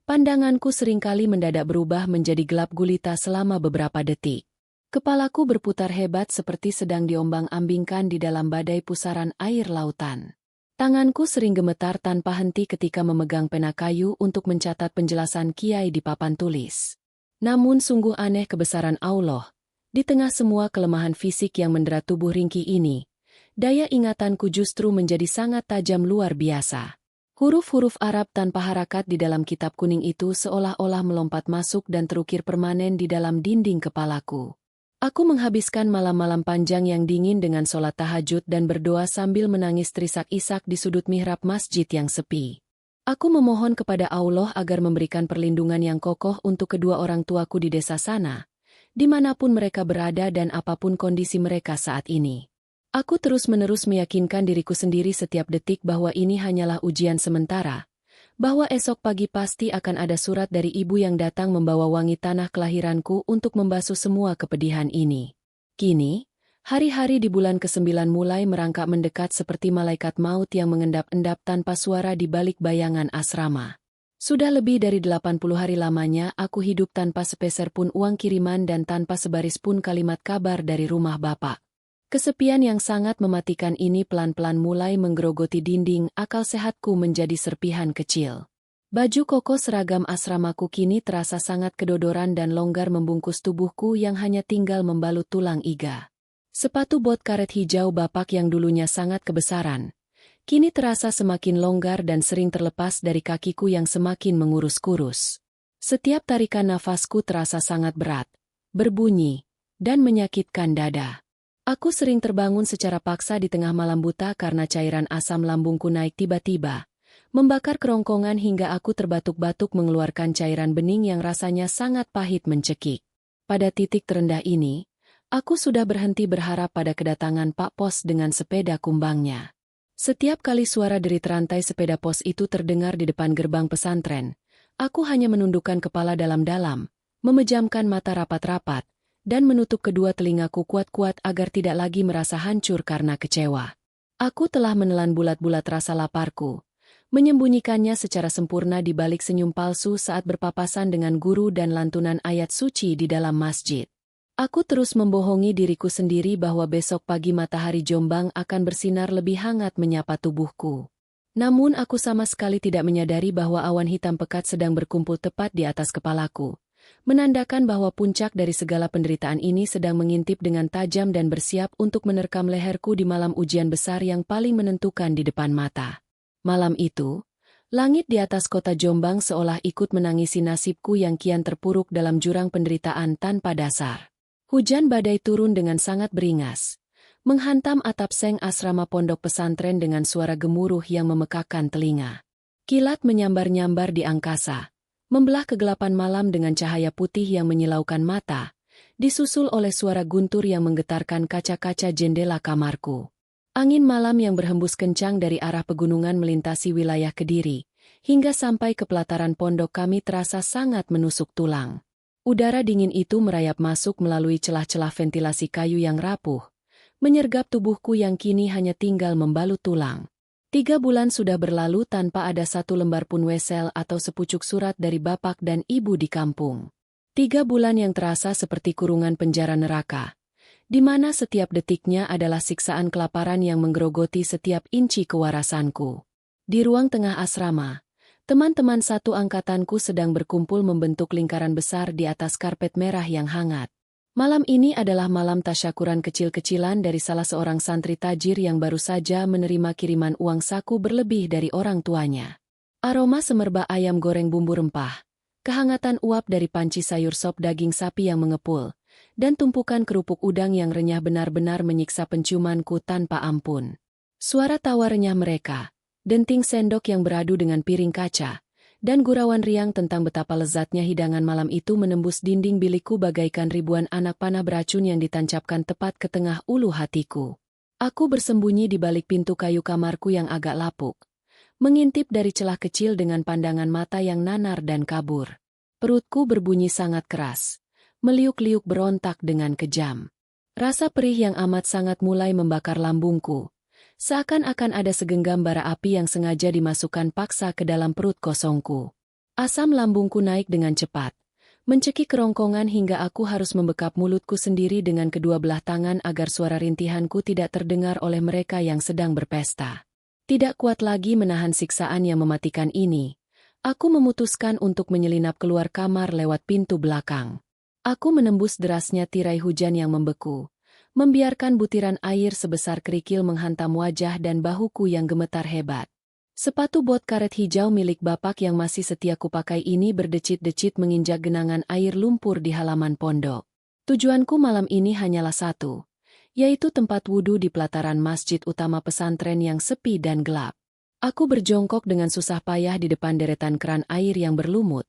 pandanganku seringkali mendadak berubah menjadi gelap gulita selama beberapa detik. Kepalaku berputar hebat seperti sedang diombang-ambingkan di dalam badai pusaran air lautan. Tanganku sering gemetar tanpa henti ketika memegang pena kayu untuk mencatat penjelasan kiai di papan tulis. Namun sungguh aneh kebesaran Allah. Di tengah semua kelemahan fisik yang mendera tubuh ringkih ini, daya ingatanku justru menjadi sangat tajam luar biasa. Huruf-huruf Arab tanpa harakat di dalam kitab kuning itu seolah-olah melompat masuk dan terukir permanen di dalam dinding kepalaku. Aku menghabiskan malam-malam panjang yang dingin dengan sholat tahajud dan berdoa sambil menangis terisak-isak di sudut mihrab masjid yang sepi. Aku memohon kepada Allah agar memberikan perlindungan yang kokoh untuk kedua orang tuaku di desa sana, dimanapun mereka berada dan apapun kondisi mereka saat ini. Aku terus-menerus meyakinkan diriku sendiri setiap detik bahwa ini hanyalah ujian sementara, bahwa esok pagi pasti akan ada surat dari ibu yang datang membawa wangi tanah kelahiranku untuk membasuh semua kepedihan ini. Kini, hari-hari di bulan ke-9 mulai merangkak mendekat seperti malaikat maut yang mengendap-endap tanpa suara di balik bayangan asrama. Sudah lebih dari 80 hari lamanya aku hidup tanpa sepeser pun uang kiriman dan tanpa sebaris pun kalimat kabar dari rumah bapak. Kesepian yang sangat mematikan ini pelan-pelan mulai menggerogoti dinding akal sehatku menjadi serpihan kecil. Baju koko seragam asramaku kini terasa sangat kedodoran dan longgar membungkus tubuhku yang hanya tinggal membalut tulang iga. Sepatu bot karet hijau bapak yang dulunya sangat kebesaran, kini terasa semakin longgar dan sering terlepas dari kakiku yang semakin mengurus-kurus. Setiap tarikan nafasku terasa sangat berat, berbunyi, dan menyakitkan dada. Aku sering terbangun secara paksa di tengah malam buta karena cairan asam lambungku naik tiba-tiba, membakar kerongkongan hingga aku terbatuk-batuk mengeluarkan cairan bening yang rasanya sangat pahit mencekik. Pada titik terendah ini, aku sudah berhenti berharap pada kedatangan Pak Pos dengan sepeda kumbangnya. Setiap kali suara derit rantai sepeda pos itu terdengar di depan gerbang pesantren, aku hanya menundukkan kepala dalam-dalam, memejamkan mata rapat-rapat, dan menutup kedua telingaku kuat-kuat agar tidak lagi merasa hancur karena kecewa. Aku telah menelan bulat-bulat rasa laparku, menyembunyikannya secara sempurna di balik senyum palsu saat berpapasan dengan guru dan lantunan ayat suci di dalam masjid. Aku terus membohongi diriku sendiri bahwa besok pagi matahari Jombang akan bersinar lebih hangat menyapa tubuhku. Namun aku sama sekali tidak menyadari bahwa awan hitam pekat sedang berkumpul tepat di atas kepalaku, menandakan bahwa puncak dari segala penderitaan ini sedang mengintip dengan tajam dan bersiap untuk menerkam leherku di malam ujian besar yang paling menentukan di depan mata. Malam itu, langit di atas kota Jombang seolah ikut menangisi nasibku yang kian terpuruk dalam jurang penderitaan tanpa dasar. Hujan badai turun dengan sangat beringas, menghantam atap seng asrama pondok pesantren dengan suara gemuruh yang memekakkan telinga. Kilat menyambar-nyambar di angkasa, membelah kegelapan malam dengan cahaya putih yang menyilaukan mata, disusul oleh suara guntur yang menggetarkan kaca-kaca jendela kamarku. Angin malam yang berhembus kencang dari arah pegunungan melintasi wilayah Kediri, hingga sampai ke pelataran pondok kami terasa sangat menusuk tulang. Udara dingin itu merayap masuk melalui celah-celah ventilasi kayu yang rapuh, menyergap tubuhku yang kini hanya tinggal membalut tulang. 3 bulan sudah berlalu tanpa ada satu lembar pun wesel atau sepucuk surat dari bapak dan ibu di kampung. 3 bulan yang terasa seperti kurungan penjara neraka, di mana setiap detiknya adalah siksaan kelaparan yang menggerogoti setiap inci kewarasanku. Di ruang tengah asrama, teman-teman satu angkatanku sedang berkumpul membentuk lingkaran besar di atas karpet merah yang hangat. Malam ini adalah malam tasyakuran kecil-kecilan dari salah seorang santri tajir yang baru saja menerima kiriman uang saku berlebih dari orang tuanya. Aroma semerbak ayam goreng bumbu rempah, kehangatan uap dari panci sayur sop daging sapi yang mengepul, dan tumpukan kerupuk udang yang renyah benar-benar menyiksa penciumanku tanpa ampun. Suara tawa renyah mereka, denting sendok yang beradu dengan piring kaca, dan gurauan riang tentang betapa lezatnya hidangan malam itu menembus dinding bilikku bagaikan ribuan anak panah beracun yang ditancapkan tepat ke tengah ulu hatiku. Aku bersembunyi di balik pintu kayu kamarku yang agak lapuk, mengintip dari celah kecil dengan pandangan mata yang nanar dan kabur. Perutku berbunyi sangat keras, meliuk-liuk berontak dengan kejam. Rasa perih yang amat sangat mulai membakar lambungku. Seakan-akan ada segenggam bara api yang sengaja dimasukkan paksa ke dalam perut kosongku. Asam lambungku naik dengan cepat, mencekik kerongkongan hingga aku harus membekap mulutku sendiri dengan kedua belah tangan agar suara rintihanku tidak terdengar oleh mereka yang sedang berpesta. Tidak kuat lagi menahan siksaan yang mematikan ini, aku memutuskan untuk menyelinap keluar kamar lewat pintu belakang. Aku menembus derasnya tirai hujan yang membeku, membiarkan butiran air sebesar kerikil menghantam wajah dan bahuku yang gemetar hebat. Sepatu bot karet hijau milik bapak yang masih setia kupakai ini berdecit-decit menginjak genangan air lumpur di halaman pondok. Tujuanku malam ini hanyalah satu, yaitu tempat wudhu di pelataran masjid utama pesantren yang sepi dan gelap. Aku berjongkok dengan susah payah di depan deretan keran air yang berlumut,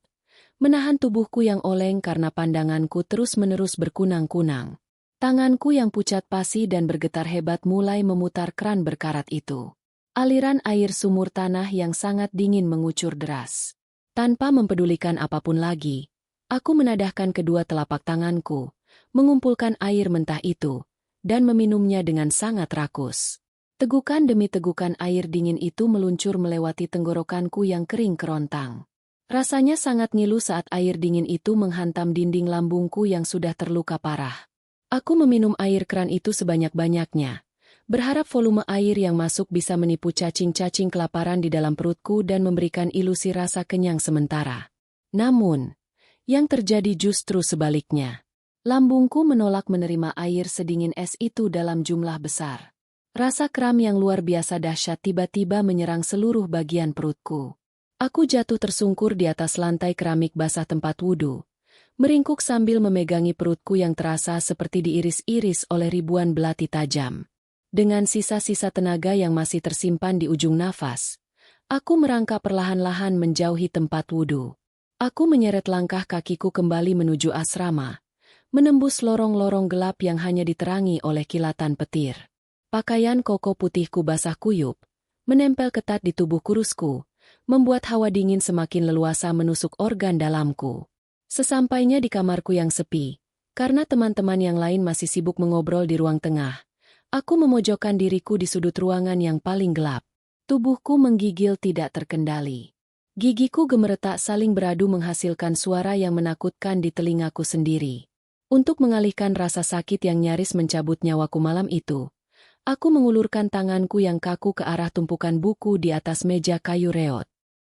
menahan tubuhku yang oleng karena pandanganku terus-menerus berkunang-kunang. Tanganku yang pucat pasi dan bergetar hebat mulai memutar keran berkarat itu. Aliran air sumur tanah yang sangat dingin mengucur deras. Tanpa mempedulikan apapun lagi, aku menadahkan kedua telapak tanganku, mengumpulkan air mentah itu, dan meminumnya dengan sangat rakus. Tegukan demi tegukan air dingin itu meluncur melewati tenggorokanku yang kering kerontang. Rasanya sangat ngilu saat air dingin itu menghantam dinding lambungku yang sudah terluka parah. Aku meminum air keran itu sebanyak-banyaknya, berharap volume air yang masuk bisa menipu cacing-cacing kelaparan di dalam perutku dan memberikan ilusi rasa kenyang sementara. Namun, yang terjadi justru sebaliknya. Lambungku menolak menerima air sedingin es itu dalam jumlah besar. Rasa kram yang luar biasa dahsyat tiba-tiba menyerang seluruh bagian perutku. Aku jatuh tersungkur di atas lantai keramik basah tempat wudhu, meringkuk sambil memegangi perutku yang terasa seperti diiris-iris oleh ribuan belati tajam. Dengan sisa-sisa tenaga yang masih tersimpan di ujung nafas, aku merangkak perlahan-lahan menjauhi tempat wudhu. Aku menyeret langkah kakiku kembali menuju asrama, menembus lorong-lorong gelap yang hanya diterangi oleh kilatan petir. Pakaian koko putihku basah kuyup, menempel ketat di tubuh kurusku, membuat hawa dingin semakin leluasa menusuk organ dalamku. Sesampainya di kamarku yang sepi, karena teman-teman yang lain masih sibuk mengobrol di ruang tengah, aku memojokkan diriku di sudut ruangan yang paling gelap. Tubuhku menggigil tidak terkendali. Gigiku gemeretak saling beradu menghasilkan suara yang menakutkan di telingaku sendiri. Untuk mengalihkan rasa sakit yang nyaris mencabut nyawaku malam itu, aku mengulurkan tanganku yang kaku ke arah tumpukan buku di atas meja kayu reot.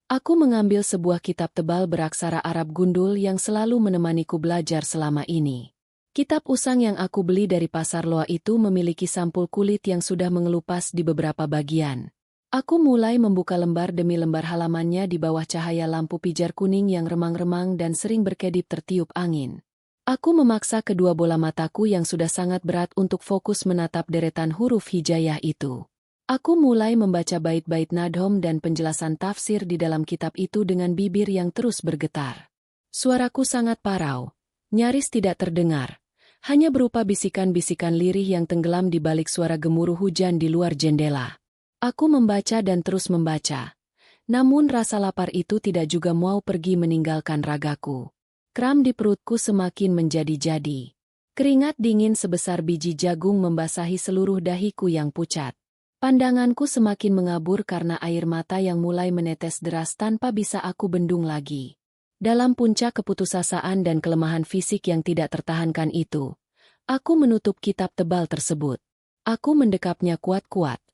Aku mengambil sebuah kitab tebal beraksara Arab gundul yang selalu menemaniku belajar selama ini. Kitab usang yang aku beli dari pasar loa itu memiliki sampul kulit yang sudah mengelupas di beberapa bagian. Aku mulai membuka lembar demi lembar halamannya di bawah cahaya lampu pijar kuning yang remang-remang dan sering berkedip tertiup angin. Aku memaksa kedua bola mataku yang sudah sangat berat untuk fokus menatap deretan huruf hijayah itu. Aku mulai membaca bait-bait nadhom dan penjelasan tafsir di dalam kitab itu dengan bibir yang terus bergetar. Suaraku sangat parau, nyaris tidak terdengar, hanya berupa bisikan-bisikan lirih yang tenggelam di balik suara gemuruh hujan di luar jendela. Aku membaca dan terus membaca, namun rasa lapar itu tidak juga mau pergi meninggalkan ragaku. Kram di perutku semakin menjadi-jadi. Keringat dingin sebesar biji jagung membasahi seluruh dahiku yang pucat. Pandanganku semakin mengabur karena air mata yang mulai menetes deras tanpa bisa aku bendung lagi. Dalam puncak keputusasaan dan kelemahan fisik yang tidak tertahankan itu, aku menutup kitab tebal tersebut. Aku mendekapnya kuat-kuat,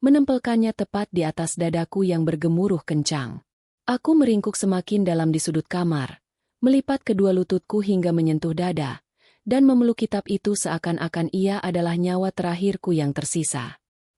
menempelkannya tepat di atas dadaku yang bergemuruh kencang. Aku meringkuk semakin dalam di sudut kamar, melipat kedua lututku hingga menyentuh dada, dan memeluk kitab itu seakan-akan ia adalah nyawa terakhirku yang tersisa.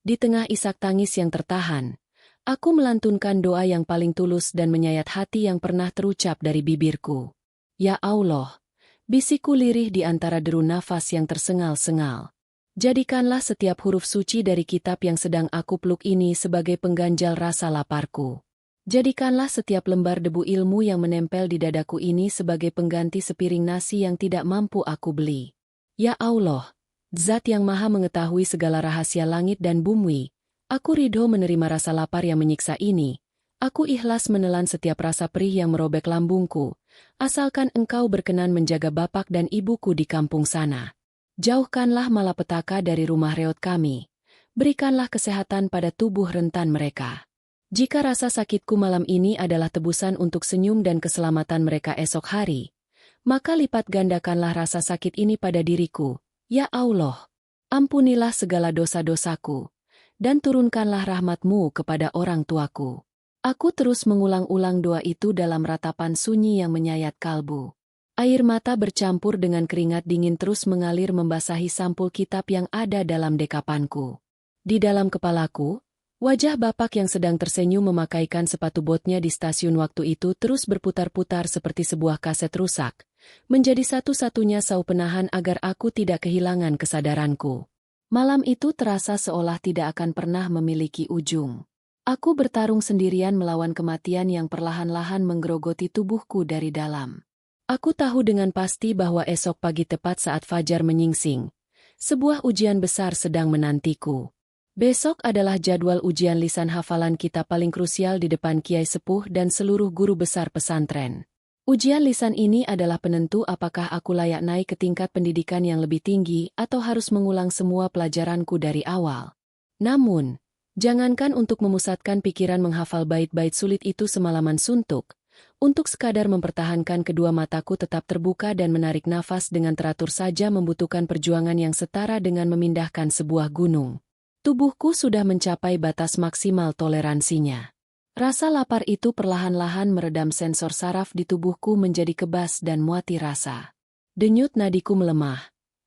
Di tengah isak tangis yang tertahan, aku melantunkan doa yang paling tulus dan menyayat hati yang pernah terucap dari bibirku. Ya Allah, bisikku lirih di antara deru nafas yang tersengal-sengal. Jadikanlah setiap huruf suci dari kitab yang sedang aku peluk ini sebagai pengganjal rasa laparku. Jadikanlah setiap lembar debu ilmu yang menempel di dadaku ini sebagai pengganti sepiring nasi yang tidak mampu aku beli. Ya Allah, Zat yang maha mengetahui segala rahasia langit dan bumi, aku ridho menerima rasa lapar yang menyiksa ini, Aku ikhlas menelan setiap rasa perih yang merobek lambungku, asalkan engkau berkenan menjaga bapak dan ibuku di kampung sana. Jauhkanlah malapetaka dari rumah reot kami. Berikanlah kesehatan pada tubuh rentan mereka. Jika rasa sakitku malam ini adalah tebusan untuk senyum dan keselamatan mereka esok hari, maka lipat gandakanlah rasa sakit ini pada diriku, ya Allah. Ampunilah segala dosa-dosaku, dan turunkanlah rahmat-Mu kepada orang tuaku. Aku terus mengulang-ulang doa itu dalam ratapan sunyi yang menyayat kalbu. Air mata bercampur dengan keringat dingin terus mengalir membasahi sampul kitab yang ada dalam dekapanku. Di dalam kepalaku, wajah bapak yang sedang tersenyum memakaikan sepatu botnya di stasiun waktu itu terus berputar-putar seperti sebuah kaset rusak, menjadi satu-satunya sau penahan agar aku tidak kehilangan kesadaranku. Malam itu terasa seolah tidak akan pernah memiliki ujung. Aku bertarung sendirian melawan kematian yang perlahan-lahan menggerogoti tubuhku dari dalam. Aku tahu dengan pasti bahwa esok pagi tepat saat fajar menyingsing, sebuah ujian besar sedang menantiku. Besok adalah jadwal ujian lisan hafalan kita paling krusial di depan kiai sepuh dan seluruh guru besar pesantren. Ujian lisan ini adalah penentu apakah aku layak naik ke tingkat pendidikan yang lebih tinggi atau harus mengulang semua pelajaranku dari awal. Namun, jangankan untuk memusatkan pikiran menghafal bait-bait sulit itu semalaman suntuk, untuk sekadar mempertahankan kedua mataku tetap terbuka dan menarik nafas dengan teratur saja membutuhkan perjuangan yang setara dengan memindahkan sebuah gunung. Tubuhku sudah mencapai batas maksimal toleransinya. Rasa lapar itu perlahan-lahan meredam sensor saraf di tubuhku menjadi kebas dan muati rasa. Denyut nadiku melemah,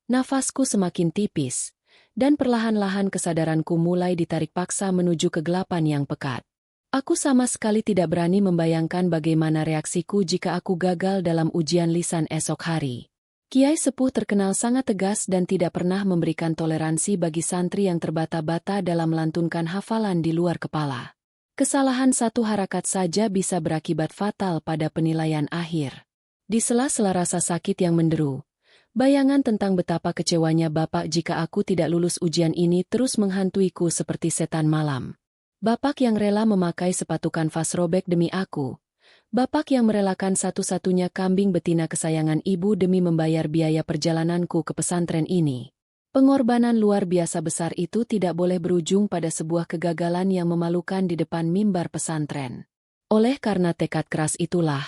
nafasku semakin tipis, dan perlahan-lahan kesadaranku mulai ditarik paksa menuju kegelapan yang pekat. Aku sama sekali tidak berani membayangkan bagaimana reaksiku jika aku gagal dalam ujian lisan esok hari. Kiai sepuh terkenal sangat tegas dan tidak pernah memberikan toleransi bagi santri yang terbata-bata dalam melantunkan hafalan di luar kepala. Kesalahan satu harakat saja bisa berakibat fatal pada penilaian akhir. Di sela-sela rasa sakit yang menderu, bayangan tentang betapa kecewanya bapak jika aku tidak lulus ujian ini terus menghantuiku seperti setan malam. Bapak yang rela memakai sepatu kanvas robek demi aku. Bapak yang merelakan satu-satunya kambing betina kesayangan ibu demi membayar biaya perjalananku ke pesantren ini. Pengorbanan luar biasa besar itu tidak boleh berujung pada sebuah kegagalan yang memalukan di depan mimbar pesantren. Oleh karena tekad keras itulah,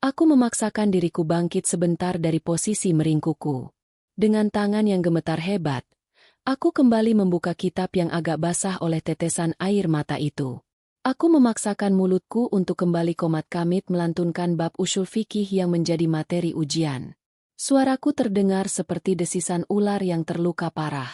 aku memaksakan diriku bangkit sebentar dari posisi meringkuku. Dengan tangan yang gemetar hebat, aku kembali membuka kitab yang agak basah oleh tetesan air mata itu. Aku memaksakan mulutku untuk kembali komat kamit melantunkan bab usul fikih yang menjadi materi ujian. Suaraku terdengar seperti desisan ular yang terluka parah.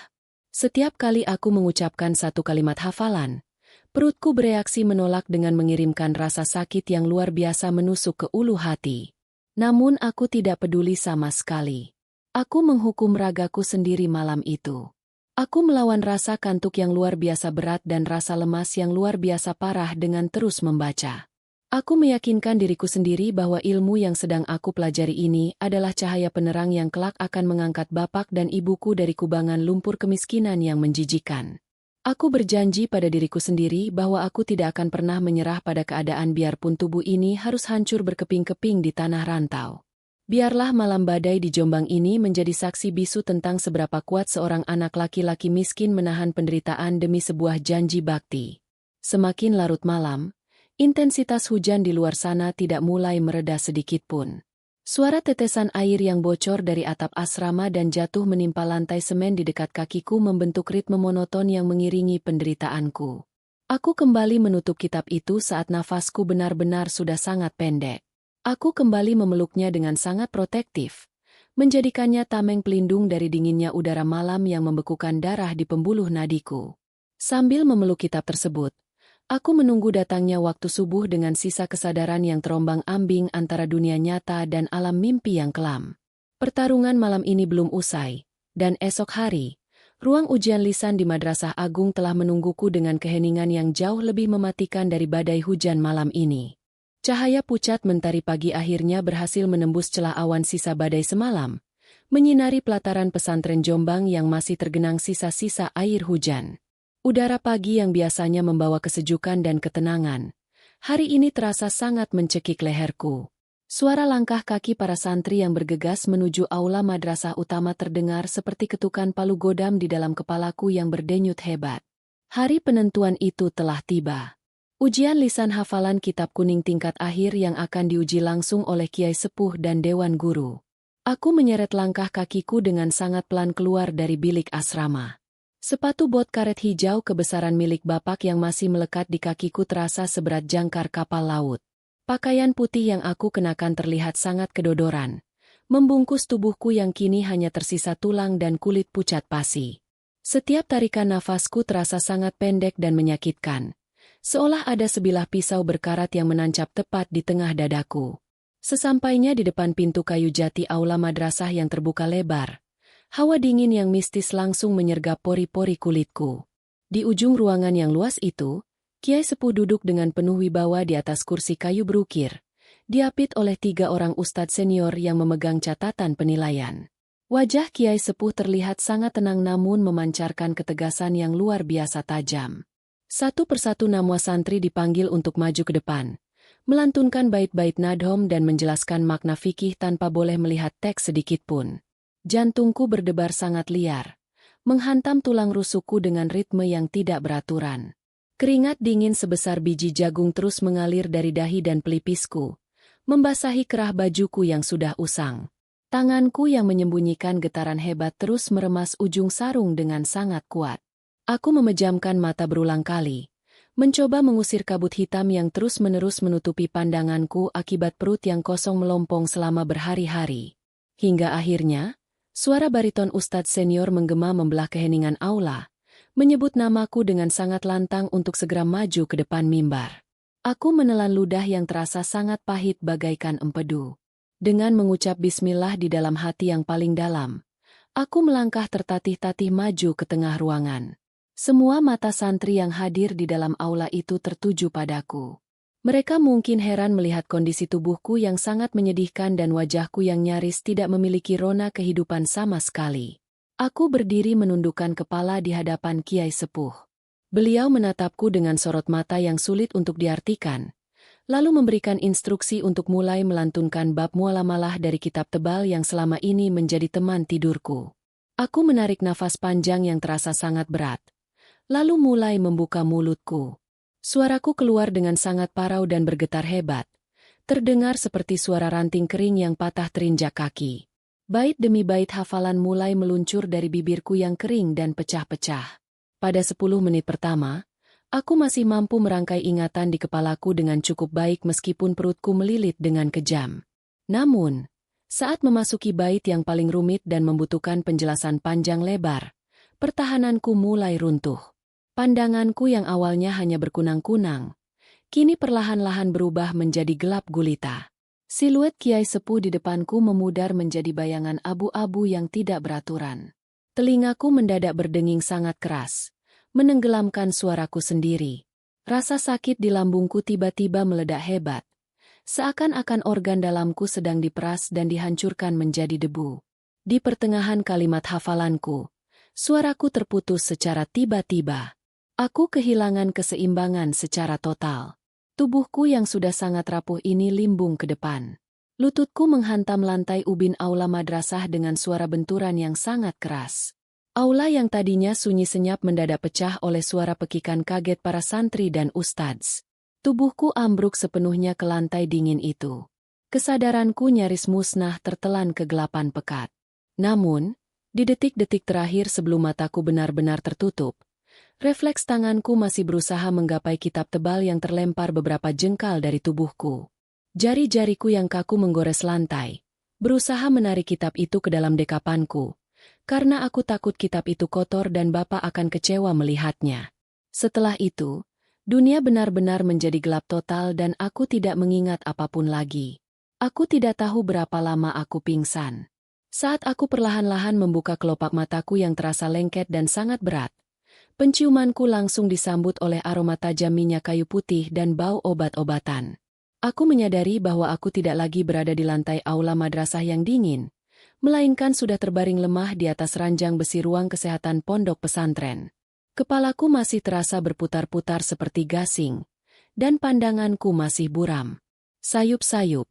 Setiap kali aku mengucapkan satu kalimat hafalan, perutku bereaksi menolak dengan mengirimkan rasa sakit yang luar biasa menusuk ke ulu hati. Namun aku tidak peduli sama sekali. Aku menghukum ragaku sendiri malam itu. Aku melawan rasa kantuk yang luar biasa berat dan rasa lemas yang luar biasa parah dengan terus membaca. Aku meyakinkan diriku sendiri bahwa ilmu yang sedang aku pelajari ini adalah cahaya penerang yang kelak akan mengangkat bapak dan ibuku dari kubangan lumpur kemiskinan yang menjijikan. Aku berjanji pada diriku sendiri bahwa aku tidak akan pernah menyerah pada keadaan biarpun tubuh ini harus hancur berkeping-keping di tanah rantau. Biarlah malam badai di Jombang ini menjadi saksi bisu tentang seberapa kuat seorang anak laki-laki miskin menahan penderitaan demi sebuah janji bakti. Semakin larut malam, intensitas hujan di luar sana tidak mulai mereda sedikitpun. Suara tetesan air yang bocor dari atap asrama dan jatuh menimpa lantai semen di dekat kakiku membentuk ritme monoton yang mengiringi penderitaanku. Aku kembali menutup kitab itu saat nafasku benar-benar sudah sangat pendek. Aku kembali memeluknya dengan sangat protektif, menjadikannya tameng pelindung dari dinginnya udara malam yang membekukan darah di pembuluh nadiku. Sambil memeluk kitab tersebut, aku menunggu datangnya waktu subuh dengan sisa kesadaran yang terombang-ambing antara dunia nyata dan alam mimpi yang kelam. Pertarungan malam ini belum usai, dan esok hari, ruang ujian lisan di Madrasah Agung telah menungguku dengan keheningan yang jauh lebih mematikan dari badai hujan malam ini. Cahaya pucat mentari pagi akhirnya berhasil menembus celah awan sisa badai semalam, menyinari pelataran pesantren Jombang yang masih tergenang sisa-sisa air hujan. Udara pagi yang biasanya membawa kesejukan dan ketenangan, Hari ini terasa sangat mencekik leherku. Suara langkah kaki para santri yang bergegas menuju aula madrasah utama terdengar seperti ketukan palu godam di dalam kepalaku yang berdenyut hebat. Hari penentuan itu telah tiba. Ujian lisan hafalan kitab kuning tingkat akhir yang akan diuji langsung oleh Kiai Sepuh dan Dewan Guru. Aku menyeret langkah kakiku dengan sangat pelan keluar dari bilik asrama. Sepatu bot karet hijau kebesaran milik bapak yang masih melekat di kakiku terasa seberat jangkar kapal laut. Pakaian putih yang aku kenakan terlihat sangat kedodoran, membungkus tubuhku yang kini hanya tersisa tulang dan kulit pucat pasi. Setiap tarikan nafasku terasa sangat pendek dan menyakitkan, seolah ada sebilah pisau berkarat yang menancap tepat di tengah dadaku. Sesampainya di depan pintu kayu jati aula madrasah yang terbuka lebar, hawa dingin yang mistis langsung menyergap pori-pori kulitku. Di ujung ruangan yang luas itu, Kiai Sepuh duduk dengan penuh wibawa di atas kursi kayu berukir, diapit oleh 3 orang ustadz senior yang memegang catatan penilaian. Wajah Kiai Sepuh terlihat sangat tenang namun memancarkan ketegasan yang luar biasa tajam. Satu persatu nama santri dipanggil untuk maju ke depan, melantunkan bait-bait nadhom dan menjelaskan makna fikih tanpa boleh melihat teks sedikitpun. Jantungku berdebar sangat liar, menghantam tulang rusukku dengan ritme yang tidak beraturan. Keringat dingin sebesar biji jagung terus mengalir dari dahi dan pelipisku, membasahi kerah bajuku yang sudah usang. Tanganku yang menyembunyikan getaran hebat terus meremas ujung sarung dengan sangat kuat. Aku memejamkan mata berulang kali, mencoba mengusir kabut hitam yang terus-menerus menutupi pandanganku akibat perut yang kosong melompong selama berhari-hari. Hingga akhirnya, suara bariton ustadz senior menggema membelah keheningan aula, menyebut namaku dengan sangat lantang untuk segera maju ke depan mimbar. Aku menelan ludah yang terasa sangat pahit bagaikan empedu. Dengan mengucap bismillah di dalam hati yang paling dalam, aku melangkah tertatih-tatih maju ke tengah ruangan. Semua mata santri yang hadir di dalam aula itu tertuju padaku. Mereka mungkin heran melihat kondisi tubuhku yang sangat menyedihkan dan wajahku yang nyaris tidak memiliki rona kehidupan sama sekali. Aku berdiri menundukkan kepala di hadapan Kiai Sepuh. Beliau menatapku dengan sorot mata yang sulit untuk diartikan, lalu memberikan instruksi untuk mulai melantunkan bab mualamalah dari kitab tebal yang selama ini menjadi teman tidurku. Aku menarik nafas panjang yang terasa sangat berat, lalu mulai membuka mulutku. Suaraku keluar dengan sangat parau dan bergetar hebat, terdengar seperti suara ranting kering yang patah terinjak kaki. Bait demi bait hafalan mulai meluncur dari bibirku yang kering dan pecah-pecah. Pada 10 menit pertama, aku masih mampu merangkai ingatan di kepalaku dengan cukup baik meskipun perutku melilit dengan kejam. Namun, saat memasuki bait yang paling rumit dan membutuhkan penjelasan panjang lebar, pertahananku mulai runtuh. Pandanganku yang awalnya hanya berkunang-kunang, kini perlahan-lahan berubah menjadi gelap gulita. Siluet Kiai Sepuh di depanku memudar menjadi bayangan abu-abu yang tidak beraturan. Telingaku mendadak berdenging sangat keras, menenggelamkan suaraku sendiri. Rasa sakit di lambungku tiba-tiba meledak hebat, seakan-akan organ dalamku sedang diperas dan dihancurkan menjadi debu. Di pertengahan kalimat hafalanku, suaraku terputus secara tiba-tiba. Aku kehilangan keseimbangan secara total. Tubuhku yang sudah sangat rapuh ini limbung ke depan. Lututku menghantam lantai ubin aula madrasah dengan suara benturan yang sangat keras. Aula yang tadinya sunyi senyap mendadak pecah oleh suara pekikan kaget para santri dan ustadz. Tubuhku ambruk sepenuhnya ke lantai dingin itu. Kesadaranku nyaris musnah tertelan kegelapan pekat. Namun, di detik-detik terakhir sebelum mataku benar-benar tertutup, refleks tanganku masih berusaha menggapai kitab tebal yang terlempar beberapa jengkal dari tubuhku. Jari-jariku yang kaku menggores lantai, berusaha menarik kitab itu ke dalam dekapanku, karena aku takut kitab itu kotor dan Bapak akan kecewa melihatnya. Setelah itu, dunia benar-benar menjadi gelap total dan aku tidak mengingat apapun lagi. Aku tidak tahu berapa lama aku pingsan. Saat aku perlahan-lahan membuka kelopak mataku yang terasa lengket dan sangat berat, penciumanku langsung disambut oleh aroma tajam minyak kayu putih dan bau obat-obatan. Aku menyadari bahwa aku tidak lagi berada di lantai aula madrasah yang dingin, melainkan sudah terbaring lemah di atas ranjang besi ruang kesehatan pondok pesantren. Kepalaku masih terasa berputar-putar seperti gasing, dan pandanganku masih buram. Sayup-sayup.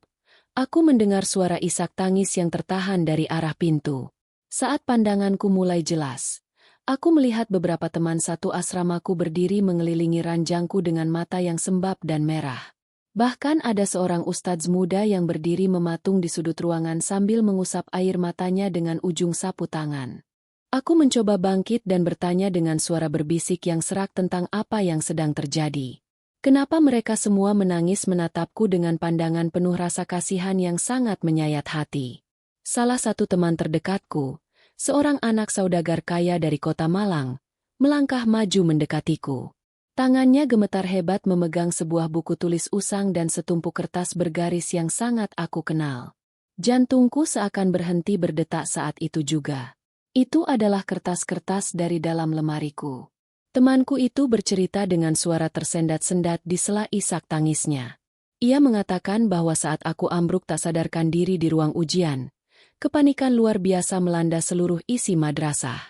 Aku mendengar suara isak tangis yang tertahan dari arah pintu. Saat pandanganku mulai jelas, aku melihat beberapa teman satu asramaku berdiri mengelilingi ranjangku dengan mata yang sembab dan merah. Bahkan ada seorang ustadz muda yang berdiri mematung di sudut ruangan sambil mengusap air matanya dengan ujung sapu tangan. Aku mencoba bangkit dan bertanya dengan suara berbisik yang serak tentang apa yang sedang terjadi. Kenapa mereka semua menangis menatapku dengan pandangan penuh rasa kasihan yang sangat menyayat hati? Salah satu teman terdekatku, seorang anak saudagar kaya dari kota Malang, melangkah maju mendekatiku. Tangannya gemetar hebat memegang sebuah buku tulis usang dan setumpuk kertas bergaris yang sangat aku kenal. Jantungku seakan berhenti berdetak saat itu juga. Itu adalah kertas-kertas dari dalam lemariku. Temanku itu bercerita dengan suara tersendat-sendat di sela isak tangisnya. Ia mengatakan bahwa saat aku ambruk tak sadarkan diri di ruang ujian, kepanikan luar biasa melanda seluruh isi madrasah.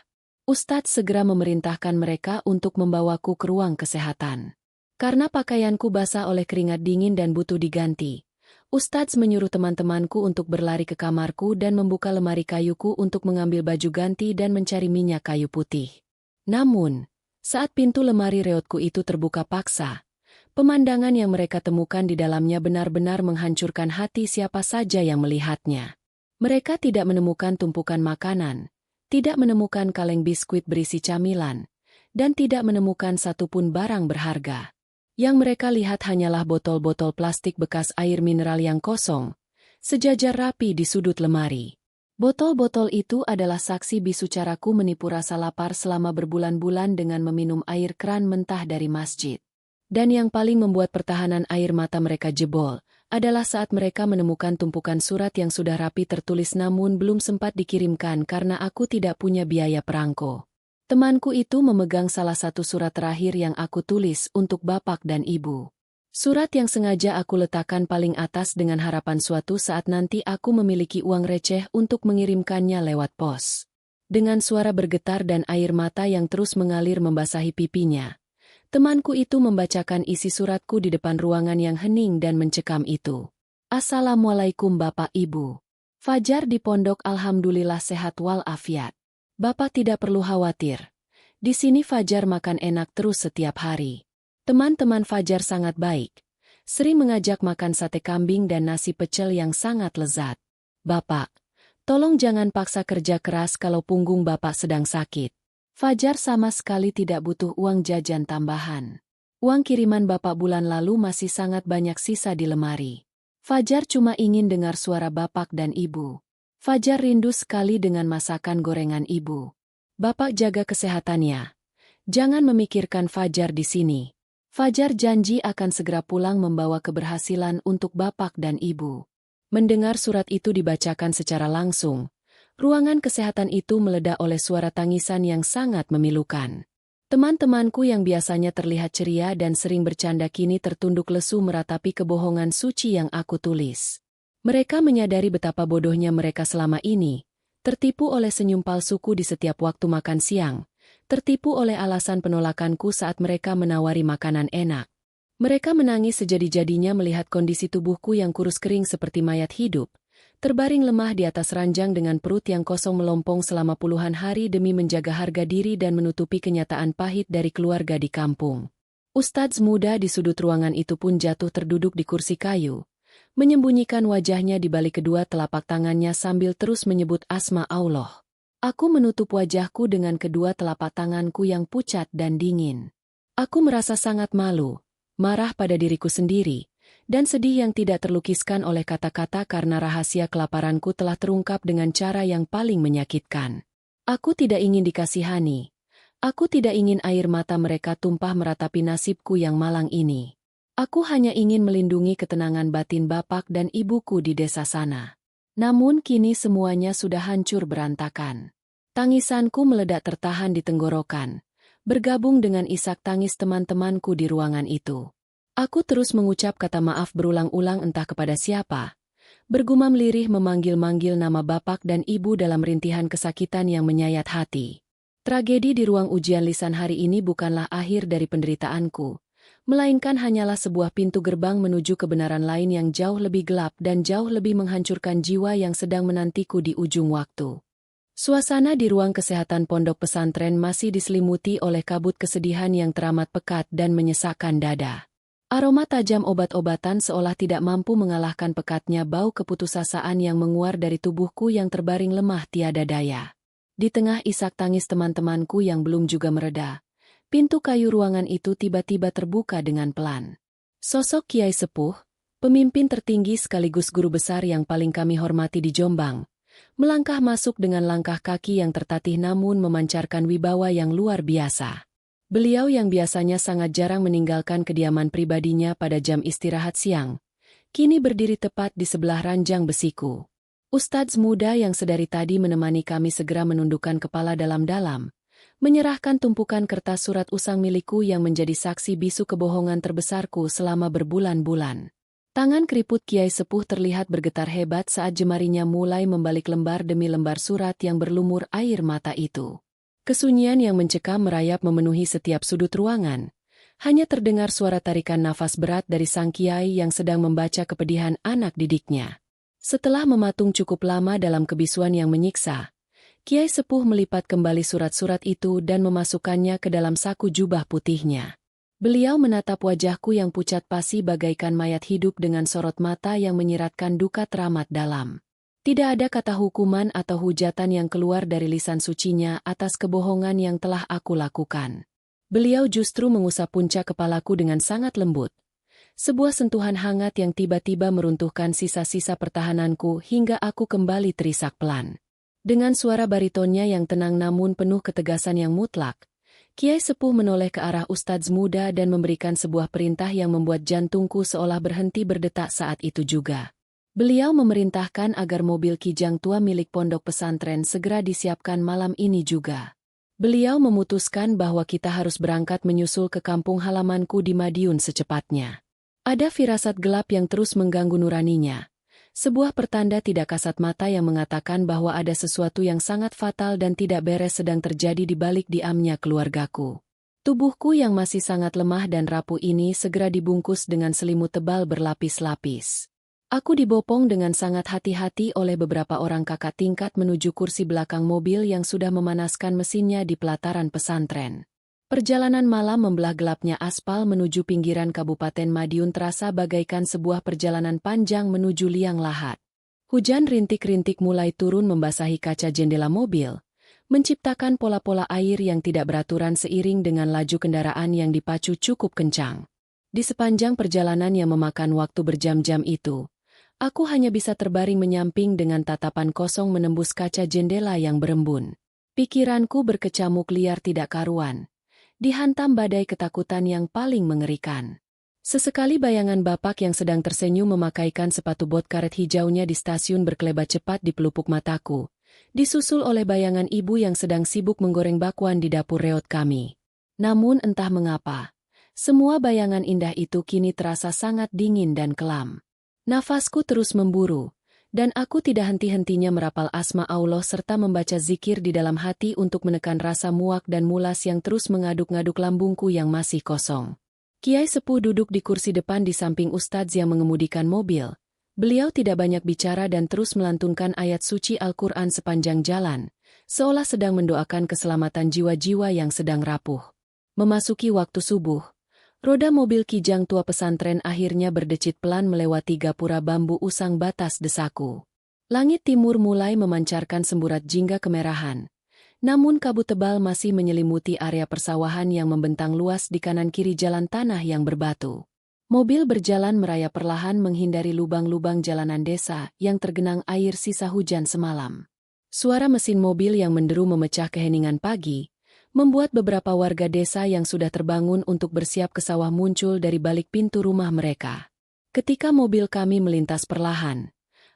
Ustadz segera memerintahkan mereka untuk membawaku ke ruang kesehatan. Karena pakaianku basah oleh keringat dingin dan butuh diganti, Ustadz menyuruh teman-temanku untuk berlari ke kamarku dan membuka lemari kayuku untuk mengambil baju ganti dan mencari minyak kayu putih. Namun, saat pintu lemari reotku itu terbuka paksa, pemandangan yang mereka temukan di dalamnya benar-benar menghancurkan hati siapa saja yang melihatnya. Mereka tidak menemukan tumpukan makanan, tidak menemukan kaleng biskuit berisi camilan, dan tidak menemukan satupun barang berharga. Yang mereka lihat hanyalah botol-botol plastik bekas air mineral yang kosong, sejajar rapi di sudut lemari. Botol-botol itu adalah saksi bisu caraku menipu rasa lapar selama berbulan-bulan dengan meminum air keran mentah dari masjid. Dan yang paling membuat pertahanan air mata mereka jebol, adalah saat mereka menemukan tumpukan surat yang sudah rapi tertulis namun belum sempat dikirimkan karena aku tidak punya biaya perangko. Temanku itu memegang salah satu surat terakhir yang aku tulis untuk bapak dan ibu. Surat yang sengaja aku letakkan paling atas dengan harapan suatu saat nanti aku memiliki uang receh untuk mengirimkannya lewat pos. Dengan suara bergetar dan air mata yang terus mengalir membasahi pipinya, temanku itu membacakan isi suratku di depan ruangan yang hening dan mencekam itu. Assalamualaikum Bapak Ibu. Fajar di pondok alhamdulillah sehat walafiat. Bapak tidak perlu khawatir. Di sini Fajar makan enak terus setiap hari. Teman-teman Fajar sangat baik. Sering mengajak makan sate kambing dan nasi pecel yang sangat lezat. Bapak, tolong jangan paksa kerja keras kalau punggung Bapak sedang sakit. Fajar sama sekali tidak butuh uang jajan tambahan. Uang kiriman Bapak bulan lalu masih sangat banyak sisa di lemari. Fajar cuma ingin dengar suara Bapak dan Ibu. Fajar rindu sekali dengan masakan gorengan Ibu. Bapak jaga kesehatannya. Jangan memikirkan Fajar di sini. Fajar janji akan segera pulang membawa keberhasilan untuk Bapak dan Ibu. Mendengar surat itu dibacakan secara langsung, ruangan kesehatan itu meledak oleh suara tangisan yang sangat memilukan. Teman-temanku yang biasanya terlihat ceria dan sering bercanda kini tertunduk lesu meratapi kebohongan suci yang aku tulis. Mereka menyadari betapa bodohnya mereka selama ini, tertipu oleh senyum palsuku di setiap waktu makan siang, tertipu oleh alasan penolakanku saat mereka menawari makanan enak. Mereka menangis sejadi-jadinya melihat kondisi tubuhku yang kurus kering seperti mayat hidup, terbaring lemah di atas ranjang dengan perut yang kosong melompong selama puluhan hari demi menjaga harga diri dan menutupi kenyataan pahit dari keluarga di kampung. Ustadz muda di sudut ruangan itu pun jatuh terduduk di kursi kayu, menyembunyikan wajahnya di balik kedua telapak tangannya sambil terus menyebut asma Allah. Aku menutup wajahku dengan kedua telapak tanganku yang pucat dan dingin. Aku merasa sangat malu, marah pada diriku sendiri, dan sedih yang tidak terlukiskan oleh kata-kata karena rahasia kelaparanku telah terungkap dengan cara yang paling menyakitkan. Aku tidak ingin dikasihani. Aku tidak ingin air mata mereka tumpah meratapi nasibku yang malang ini. Aku hanya ingin melindungi ketenangan batin bapak dan ibuku di desa sana. Namun kini semuanya sudah hancur berantakan. Tangisanku meledak tertahan di tenggorokan, bergabung dengan isak tangis teman-temanku di ruangan itu. Aku terus mengucap kata maaf berulang-ulang entah kepada siapa, bergumam lirih memanggil-manggil nama bapak dan ibu dalam rintihan kesakitan yang menyayat hati. Tragedi di ruang ujian lisan hari ini bukanlah akhir dari penderitaanku, melainkan hanyalah sebuah pintu gerbang menuju kebenaran lain yang jauh lebih gelap dan jauh lebih menghancurkan jiwa yang sedang menantiku di ujung waktu. Suasana di ruang kesehatan pondok pesantren masih diselimuti oleh kabut kesedihan yang teramat pekat dan menyesakkan dada. Aroma tajam obat-obatan seolah tidak mampu mengalahkan pekatnya bau keputusasaan yang menguar dari tubuhku yang terbaring lemah tiada daya. Di tengah isak tangis teman-temanku yang belum juga mereda, pintu kayu ruangan itu tiba-tiba terbuka dengan pelan. Sosok Kiai Sepuh, pemimpin tertinggi sekaligus guru besar yang paling kami hormati di Jombang, melangkah masuk dengan langkah kaki yang tertatih namun memancarkan wibawa yang luar biasa. Beliau yang biasanya sangat jarang meninggalkan kediaman pribadinya pada jam istirahat siang, kini berdiri tepat di sebelah ranjang besiku. Ustadz muda yang sedari tadi menemani kami segera menundukkan kepala dalam-dalam, menyerahkan tumpukan kertas surat usang milikku yang menjadi saksi bisu kebohongan terbesarku selama berbulan-bulan. Tangan keriput Kiai Sepuh terlihat bergetar hebat saat jemarinya mulai membalik lembar demi lembar surat yang berlumur air mata itu. Kesunyian yang mencekam merayap memenuhi setiap sudut ruangan. Hanya terdengar suara tarikan nafas berat dari sang kiai yang sedang membaca kepedihan anak didiknya. Setelah mematung cukup lama dalam kebisuan yang menyiksa, Kiai Sepuh melipat kembali surat-surat itu dan memasukkannya ke dalam saku jubah putihnya. Beliau menatap wajahku yang pucat pasi bagaikan mayat hidup dengan sorot mata yang menyiratkan duka teramat dalam. Tidak ada kata hukuman atau hujatan yang keluar dari lisan sucinya atas kebohongan yang telah aku lakukan. Beliau justru mengusap puncak kepalaku dengan sangat lembut. Sebuah sentuhan hangat yang tiba-tiba meruntuhkan sisa-sisa pertahananku hingga aku kembali terisak pelan. Dengan suara baritonnya yang tenang namun penuh ketegasan yang mutlak, Kiai Sepuh menoleh ke arah ustadz muda dan memberikan sebuah perintah yang membuat jantungku seolah berhenti berdetak saat itu juga. Beliau memerintahkan agar mobil kijang tua milik pondok pesantren segera disiapkan malam ini juga. Beliau memutuskan bahwa kita harus berangkat menyusul ke kampung halamanku di Madiun secepatnya. Ada firasat gelap yang terus mengganggu nuraninya. Sebuah pertanda tidak kasat mata yang mengatakan bahwa ada sesuatu yang sangat fatal dan tidak beres sedang terjadi di balik diamnya keluargaku. Tubuhku yang masih sangat lemah dan rapuh ini segera dibungkus dengan selimut tebal berlapis-lapis. Aku dibopong dengan sangat hati-hati oleh beberapa orang kakak tingkat menuju kursi belakang mobil yang sudah memanaskan mesinnya di pelataran pesantren. Perjalanan malam membelah gelapnya aspal menuju pinggiran Kabupaten Madiun terasa bagaikan sebuah perjalanan panjang menuju liang lahat. Hujan rintik-rintik mulai turun membasahi kaca jendela mobil, menciptakan pola-pola air yang tidak beraturan seiring dengan laju kendaraan yang dipacu cukup kencang. Di sepanjang perjalanan yang memakan waktu berjam-jam itu, aku hanya bisa terbaring menyamping dengan tatapan kosong menembus kaca jendela yang berembun. Pikiranku berkecamuk liar tidak karuan, dihantam badai ketakutan yang paling mengerikan. Sesekali bayangan bapak yang sedang tersenyum memakaikan sepatu bot karet hijaunya di stasiun berkelebat cepat di pelupuk mataku, disusul oleh bayangan ibu yang sedang sibuk menggoreng bakwan di dapur reot kami. Namun entah mengapa, semua bayangan indah itu kini terasa sangat dingin dan kelam. Nafasku terus memburu, dan aku tidak henti-hentinya merapal asma Allah serta membaca zikir di dalam hati untuk menekan rasa muak dan mulas yang terus mengaduk-ngaduk lambungku yang masih kosong. Kiai Sepuh duduk di kursi depan di samping ustadz yang mengemudikan mobil. Beliau tidak banyak bicara dan terus melantunkan ayat suci Al-Quran sepanjang jalan, seolah sedang mendoakan keselamatan jiwa-jiwa yang sedang rapuh. Memasuki waktu subuh, roda mobil kijang tua pesantren akhirnya berdecit pelan melewati gapura bambu usang batas desaku. Langit timur mulai memancarkan semburat jingga kemerahan. Namun kabut tebal masih menyelimuti area persawahan yang membentang luas di kanan kiri jalan tanah yang berbatu. Mobil berjalan merayap perlahan menghindari lubang-lubang jalanan desa yang tergenang air sisa hujan semalam. Suara mesin mobil yang menderu memecah keheningan pagi, membuat beberapa warga desa yang sudah terbangun untuk bersiap ke sawah muncul dari balik pintu rumah mereka. Ketika mobil kami melintas perlahan,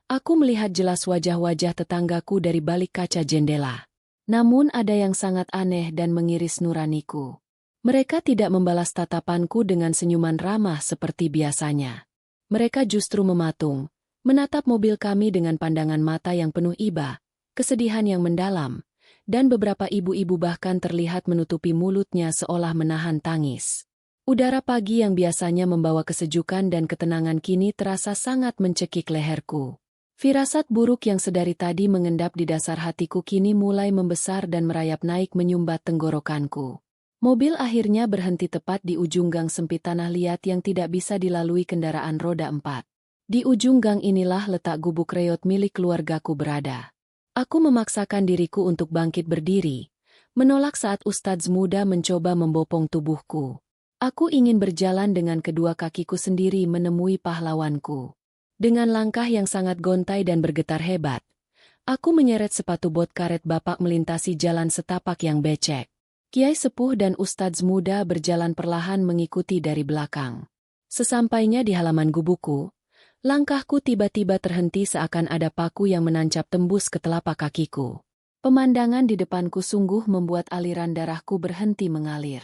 aku melihat jelas wajah-wajah tetanggaku dari balik kaca jendela. Namun ada yang sangat aneh dan mengiris nuraniku. Mereka tidak membalas tatapanku dengan senyuman ramah seperti biasanya. Mereka justru mematung, menatap mobil kami dengan pandangan mata yang penuh iba, kesedihan yang mendalam, dan beberapa ibu-ibu bahkan terlihat menutupi mulutnya seolah menahan tangis. Udara pagi yang biasanya membawa kesejukan dan ketenangan kini terasa sangat mencekik leherku. Firasat buruk yang sedari tadi mengendap di dasar hatiku kini mulai membesar dan merayap naik menyumbat tenggorokanku. Mobil akhirnya berhenti tepat di ujung gang sempit tanah liat yang tidak bisa dilalui kendaraan roda 4. Di ujung gang inilah letak gubuk reot milik keluargaku berada. Aku memaksakan diriku untuk bangkit berdiri, menolak saat ustadz muda mencoba membopong tubuhku. Aku ingin berjalan dengan kedua kakiku sendiri menemui pahlawanku. Dengan langkah yang sangat gontai dan bergetar hebat, aku menyeret sepatu bot karet bapak melintasi jalan setapak yang becek. Kiai sepuh dan ustadz muda berjalan perlahan mengikuti dari belakang. Sesampainya di halaman gubukku, langkahku tiba-tiba terhenti seakan ada paku yang menancap tembus ke telapak kakiku. Pemandangan di depanku sungguh membuat aliran darahku berhenti mengalir.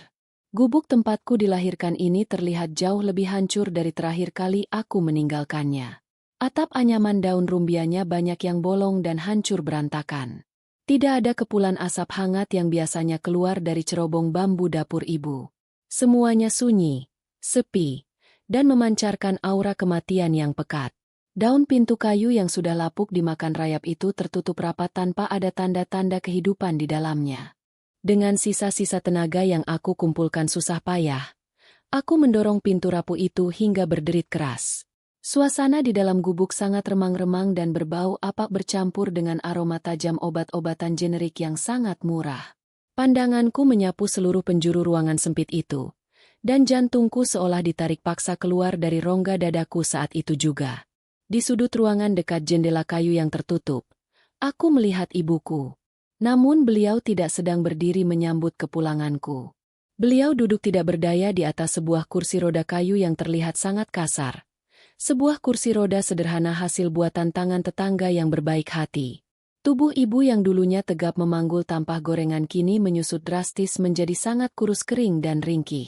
Gubuk tempatku dilahirkan ini terlihat jauh lebih hancur dari terakhir kali aku meninggalkannya. Atap anyaman daun rumbianya banyak yang bolong dan hancur berantakan. Tidak ada kepulan asap hangat yang biasanya keluar dari cerobong bambu dapur ibu. Semuanya sunyi, sepi, dan memancarkan aura kematian yang pekat. Daun pintu kayu yang sudah lapuk dimakan rayap itu tertutup rapat tanpa ada tanda-tanda kehidupan di dalamnya. Dengan sisa-sisa tenaga yang aku kumpulkan susah payah, aku mendorong pintu rapuh itu hingga berderit keras. Suasana di dalam gubuk sangat remang-remang dan berbau apak bercampur dengan aroma tajam obat-obatan generik yang sangat murah. Pandanganku menyapu seluruh penjuru ruangan sempit itu, dan jantungku seolah ditarik paksa keluar dari rongga dadaku saat itu juga. Di sudut ruangan dekat jendela kayu yang tertutup, aku melihat ibuku. Namun beliau tidak sedang berdiri menyambut kepulanganku. Beliau duduk tidak berdaya di atas sebuah kursi roda kayu yang terlihat sangat kasar. Sebuah kursi roda sederhana hasil buatan tangan tetangga yang berbaik hati. Tubuh ibu yang dulunya tegap memanggul tampah gorengan kini menyusut drastis menjadi sangat kurus kering dan ringkih.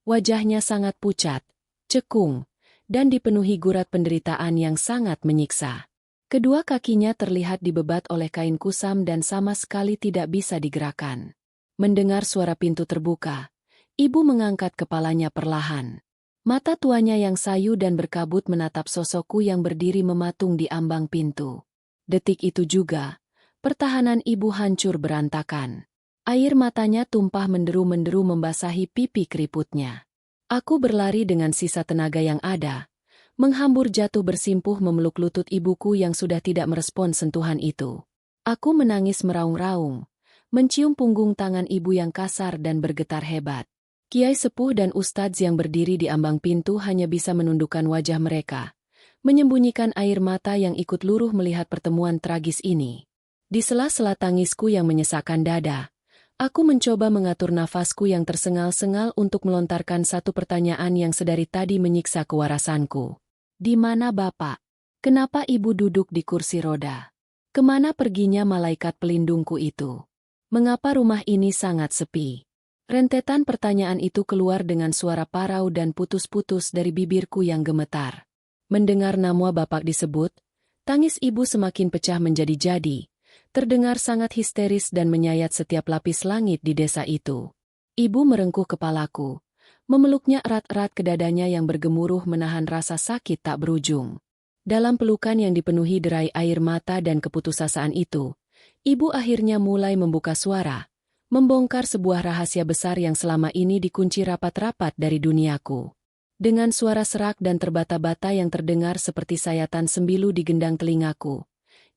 Wajahnya sangat pucat, cekung, dan dipenuhi gurat penderitaan yang sangat menyiksa. Kedua kakinya terlihat dibebat oleh kain kusam dan sama sekali tidak bisa digerakkan. Mendengar suara pintu terbuka, ibu mengangkat kepalanya perlahan. Mata tuanya yang sayu dan berkabut menatap sosokku yang berdiri mematung di ambang pintu. Detik itu juga, pertahanan ibu hancur berantakan. Air matanya tumpah menderu-menderu membasahi pipi keriputnya. Aku berlari dengan sisa tenaga yang ada, menghambur jatuh bersimpuh memeluk lutut ibuku yang sudah tidak merespon sentuhan itu. Aku menangis meraung-raung, mencium punggung tangan ibu yang kasar dan bergetar hebat. Kiai sepuh dan ustadz yang berdiri di ambang pintu hanya bisa menundukkan wajah mereka, menyembunyikan air mata yang ikut luruh melihat pertemuan tragis ini. Di sela-sela tangisku yang menyesakkan dada, aku mencoba mengatur nafasku yang tersengal-sengal untuk melontarkan satu pertanyaan yang sedari tadi menyiksa kewarasanku. Di mana Bapak? Kenapa Ibu duduk di kursi roda? Kemana perginya malaikat pelindungku itu? Mengapa rumah ini sangat sepi? Rentetan pertanyaan itu keluar dengan suara parau dan putus-putus dari bibirku yang gemetar. Mendengar nama Bapak disebut, tangis ibu semakin pecah menjadi-jadi, terdengar sangat histeris dan menyayat setiap lapis langit di desa itu. Ibu merengkuh kepalaku, memeluknya erat-erat ke dadanya yang bergemuruh menahan rasa sakit tak berujung. Dalam pelukan yang dipenuhi derai air mata dan keputusasaan itu, ibu akhirnya mulai membuka suara, membongkar sebuah rahasia besar yang selama ini dikunci rapat-rapat dari duniaku. Dengan suara serak dan terbata-bata yang terdengar seperti sayatan sembilu di gendang telingaku,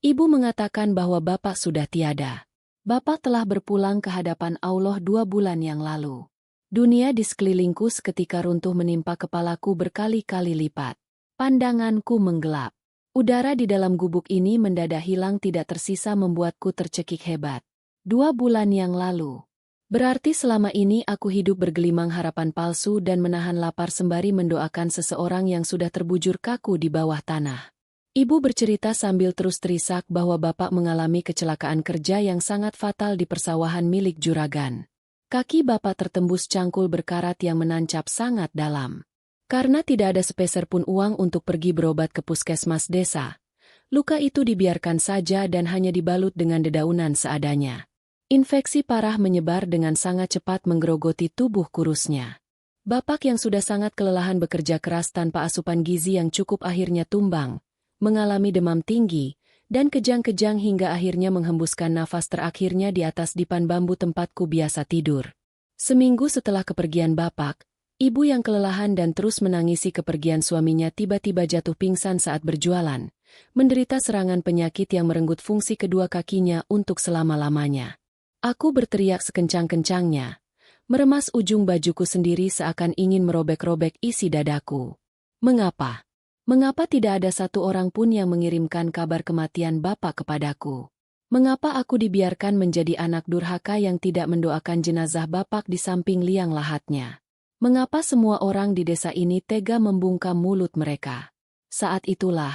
ibu mengatakan bahwa Bapak sudah tiada. Bapak telah berpulang ke hadapan Allah 2 bulan yang lalu. Dunia di sekelilingku seketika runtuh menimpa kepalaku berkali-kali lipat. Pandanganku menggelap. Udara di dalam gubuk ini mendadak hilang tidak tersisa membuatku tercekik hebat. 2 bulan yang lalu. Berarti selama ini aku hidup bergelimang harapan palsu dan menahan lapar sembari mendoakan seseorang yang sudah terbujur kaku di bawah tanah. Ibu bercerita sambil terus terisak bahwa Bapak mengalami kecelakaan kerja yang sangat fatal di persawahan milik juragan. Kaki Bapak tertembus cangkul berkarat yang menancap sangat dalam. Karena tidak ada sepeser pun uang untuk pergi berobat ke puskesmas desa, luka itu dibiarkan saja dan hanya dibalut dengan dedaunan seadanya. Infeksi parah menyebar dengan sangat cepat menggerogoti tubuh kurusnya. Bapak yang sudah sangat kelelahan bekerja keras tanpa asupan gizi yang cukup akhirnya tumbang, mengalami demam tinggi, dan kejang-kejang hingga akhirnya menghembuskan nafas terakhirnya di atas dipan bambu tempatku biasa tidur. Seminggu setelah kepergian Bapak, ibu yang kelelahan dan terus menangisi kepergian suaminya tiba-tiba jatuh pingsan saat berjualan, menderita serangan penyakit yang merenggut fungsi kedua kakinya untuk selama-lamanya. Aku berteriak sekencang-kencangnya, meremas ujung bajuku sendiri seakan ingin merobek-robek isi dadaku. Mengapa? Mengapa tidak ada satu orang pun yang mengirimkan kabar kematian Bapak kepadaku? Mengapa aku dibiarkan menjadi anak durhaka yang tidak mendoakan jenazah Bapak di samping liang lahatnya? Mengapa semua orang di desa ini tega membungkam mulut mereka? Saat itulah,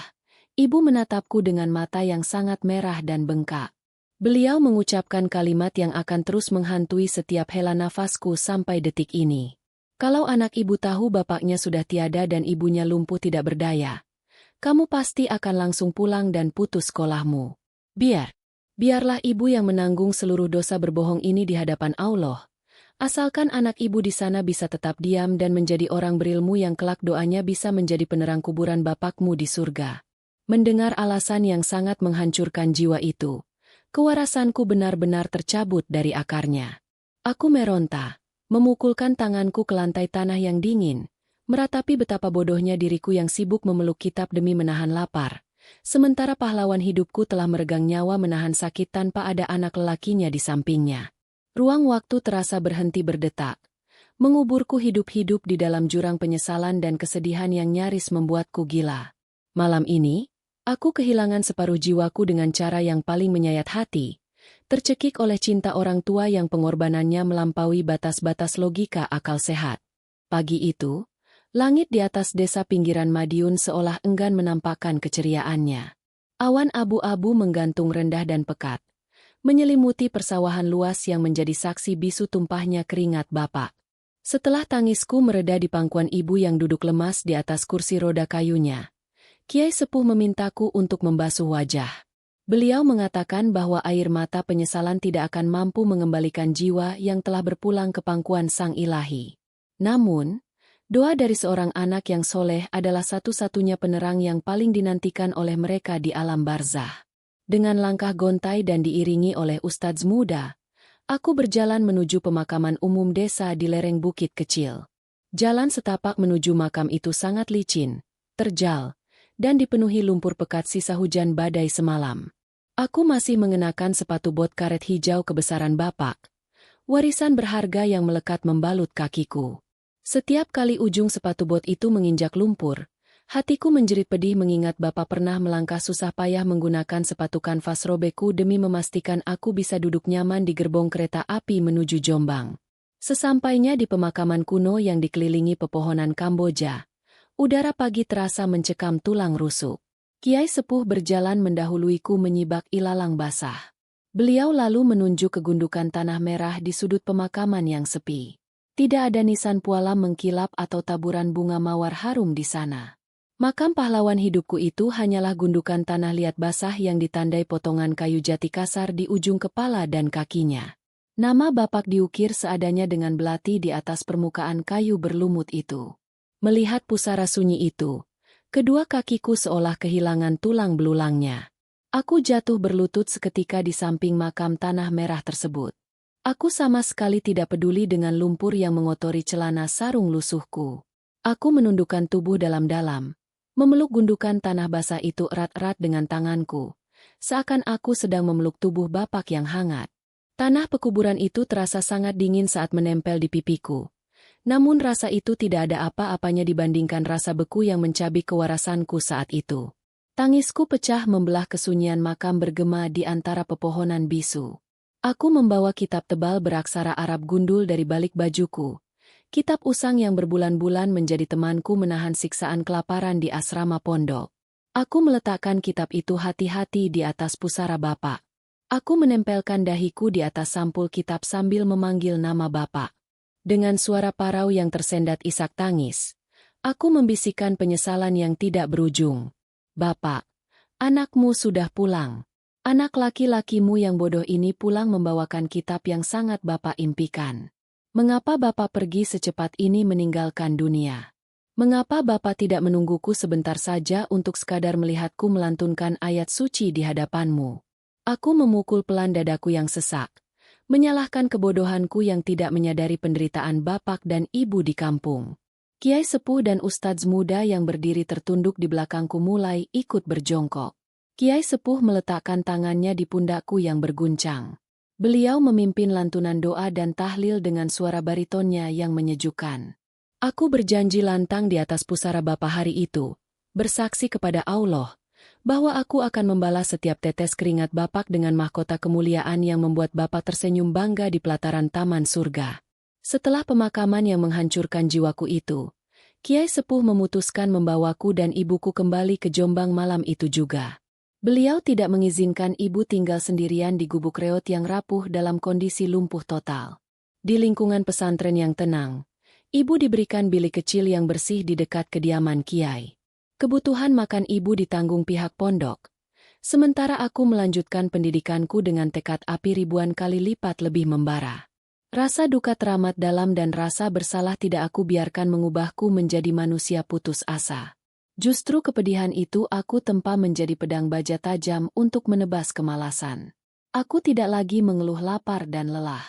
ibu menatapku dengan mata yang sangat merah dan bengkak. Beliau mengucapkan kalimat yang akan terus menghantui setiap hela nafasku sampai detik ini. Kalau anak ibu tahu bapaknya sudah tiada dan ibunya lumpuh tidak berdaya, kamu pasti akan langsung pulang dan putus sekolahmu. Biarlah ibu yang menanggung seluruh dosa berbohong ini di hadapan Allah. Asalkan anak ibu di sana bisa tetap diam dan menjadi orang berilmu yang kelak doanya bisa menjadi penerang kuburan bapakmu di surga. Mendengar alasan yang sangat menghancurkan jiwa itu, kewarasanku benar-benar tercabut dari akarnya. Aku meronta, memukulkan tanganku ke lantai tanah yang dingin, meratapi betapa bodohnya diriku yang sibuk memeluk kitab demi menahan lapar. Sementara pahlawan hidupku telah meregang nyawa menahan sakit tanpa ada anak lelakinya di sampingnya. Ruang waktu terasa berhenti berdetak, menguburku hidup-hidup di dalam jurang penyesalan dan kesedihan yang nyaris membuatku gila. Malam ini, aku kehilangan separuh jiwaku dengan cara yang paling menyayat hati, tercekik oleh cinta orang tua yang pengorbanannya melampaui batas-batas logika akal sehat. Pagi itu, langit di atas desa pinggiran Madiun seolah enggan menampakkan keceriaannya. Awan abu-abu menggantung rendah dan pekat, menyelimuti persawahan luas yang menjadi saksi bisu tumpahnya keringat Bapak. Setelah tangisku mereda di pangkuan ibu yang duduk lemas di atas kursi roda kayunya, Kiai Sepuh memintaku untuk membasuh wajah. Beliau mengatakan bahwa air mata penyesalan tidak akan mampu mengembalikan jiwa yang telah berpulang ke pangkuan Sang Ilahi. Namun, doa dari seorang anak yang soleh adalah satu-satunya penerang yang paling dinantikan oleh mereka di alam barzah. Dengan langkah gontai dan diiringi oleh ustadz muda, aku berjalan menuju pemakaman umum desa di lereng bukit kecil. Jalan setapak menuju makam itu sangat licin, terjal, dan dipenuhi lumpur pekat sisa hujan badai semalam. Aku masih mengenakan sepatu bot karet hijau kebesaran Bapak, warisan berharga yang melekat membalut kakiku. Setiap kali ujung sepatu bot itu menginjak lumpur, hatiku menjerit pedih mengingat Bapak pernah melangkah susah payah menggunakan sepatu kanvas robekku demi memastikan aku bisa duduk nyaman di gerbong kereta api menuju Jombang. Sesampainya di pemakaman kuno yang dikelilingi pepohonan Kamboja, udara pagi terasa mencekam tulang rusuk. Kiai Sepuh berjalan mendahuluiku menyibak ilalang basah. Beliau lalu menunjuk ke gundukan tanah merah di sudut pemakaman yang sepi. Tidak ada nisan puala mengkilap atau taburan bunga mawar harum di sana. Makam pahlawan hidupku itu hanyalah gundukan tanah liat basah yang ditandai potongan kayu jati kasar di ujung kepala dan kakinya. Nama Bapak diukir seadanya dengan belati di atas permukaan kayu berlumut itu. Melihat pusara sunyi itu, kedua kakiku seolah kehilangan tulang belulangnya. Aku jatuh berlutut seketika di samping makam tanah merah tersebut. Aku sama sekali tidak peduli dengan lumpur yang mengotori celana sarung lusuhku. Aku menundukkan tubuh dalam-dalam, memeluk gundukan tanah basah itu erat-erat dengan tanganku, seakan aku sedang memeluk tubuh Bapak yang hangat. Tanah pekuburan itu terasa sangat dingin saat menempel di pipiku. Namun rasa itu tidak ada apa-apanya dibandingkan rasa beku yang mencabik kewarasanku saat itu. Tangisku pecah membelah kesunyian makam bergema di antara pepohonan bisu. Aku membawa kitab tebal beraksara Arab gundul dari balik bajuku. Kitab usang yang berbulan-bulan menjadi temanku menahan siksaan kelaparan di asrama pondok. Aku meletakkan kitab itu hati-hati di atas pusara Bapak. Aku menempelkan dahiku di atas sampul kitab sambil memanggil nama Bapak. Dengan suara parau yang tersendat isak tangis, aku membisikkan penyesalan yang tidak berujung. Bapak, anakmu sudah pulang. Anak laki-lakimu yang bodoh ini pulang membawakan kitab yang sangat Bapak impikan. Mengapa Bapak pergi secepat ini meninggalkan dunia? Mengapa Bapak tidak menungguku sebentar saja untuk sekadar melihatku melantunkan ayat suci di hadapanmu? Aku memukul pelan dadaku yang sesak, menyalahkan kebodohanku yang tidak menyadari penderitaan bapak dan ibu di kampung. Kiai sepuh dan ustadz muda yang berdiri tertunduk di belakangku mulai ikut berjongkok. Kiai sepuh meletakkan tangannya di pundakku yang berguncang. Beliau memimpin lantunan doa dan tahlil dengan suara baritonnya yang menyejukkan. Aku berjanji lantang di atas pusara Bapa hari itu, bersaksi kepada Allah, bahwa aku akan membalas setiap tetes keringat Bapak dengan mahkota kemuliaan yang membuat Bapak tersenyum bangga di pelataran taman surga. Setelah pemakaman yang menghancurkan jiwaku itu, Kiai Sepuh memutuskan membawaku dan ibuku kembali ke Jombang malam itu juga. Beliau tidak mengizinkan ibu tinggal sendirian di gubuk reot yang rapuh dalam kondisi lumpuh total. Di lingkungan pesantren yang tenang, ibu diberikan bilik kecil yang bersih di dekat kediaman Kiai. Kebutuhan makan ibu ditanggung pihak pondok, sementara aku melanjutkan pendidikanku dengan tekad api ribuan kali lipat lebih membara. Rasa duka teramat dalam dan rasa bersalah tidak aku biarkan mengubahku menjadi manusia putus asa. Justru kepedihan itu aku tempa menjadi pedang baja tajam untuk menebas kemalasan. Aku tidak lagi mengeluh lapar dan lelah.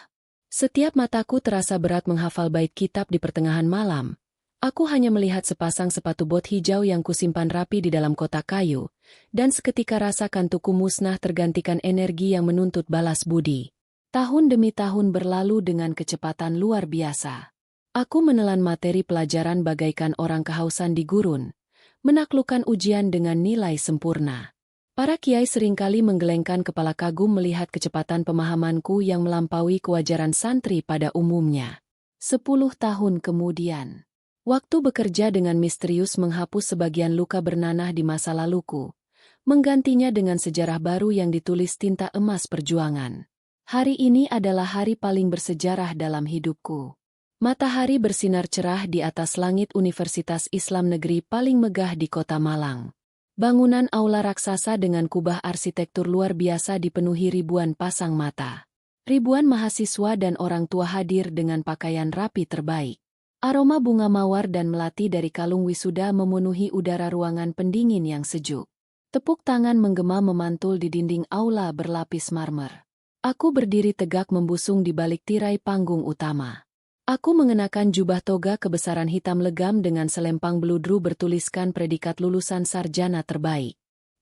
Setiap mataku terasa berat menghafal bait kitab di pertengahan malam. Aku hanya melihat sepasang sepatu bot hijau yang kusimpan rapi di dalam kotak kayu, dan seketika rasa kantukku musnah tergantikan energi yang menuntut balas budi. Tahun demi tahun berlalu dengan kecepatan luar biasa. Aku menelan materi pelajaran bagaikan orang kehausan di gurun, menaklukkan ujian dengan nilai sempurna. Para kiai seringkali menggelengkan kepala kagum melihat kecepatan pemahamanku yang melampaui kewajaran santri pada umumnya. 10 tahun kemudian, waktu bekerja dengan misterius menghapus sebagian luka bernanah di masa laluku, menggantinya dengan sejarah baru yang ditulis tinta emas perjuangan. Hari ini adalah hari paling bersejarah dalam hidupku. Matahari bersinar cerah di atas langit Universitas Islam Negeri paling megah di Kota Malang. Bangunan aula raksasa dengan kubah arsitektur luar biasa dipenuhi ribuan pasang mata. Ribuan mahasiswa dan orang tua hadir dengan pakaian rapi terbaik. Aroma bunga mawar dan melati dari kalung wisuda memenuhi udara ruangan pendingin yang sejuk. Tepuk tangan menggema memantul di dinding aula berlapis marmer. Aku berdiri tegak membusung di balik tirai panggung utama. Aku mengenakan jubah toga kebesaran hitam legam dengan selempang beludru bertuliskan predikat lulusan sarjana terbaik.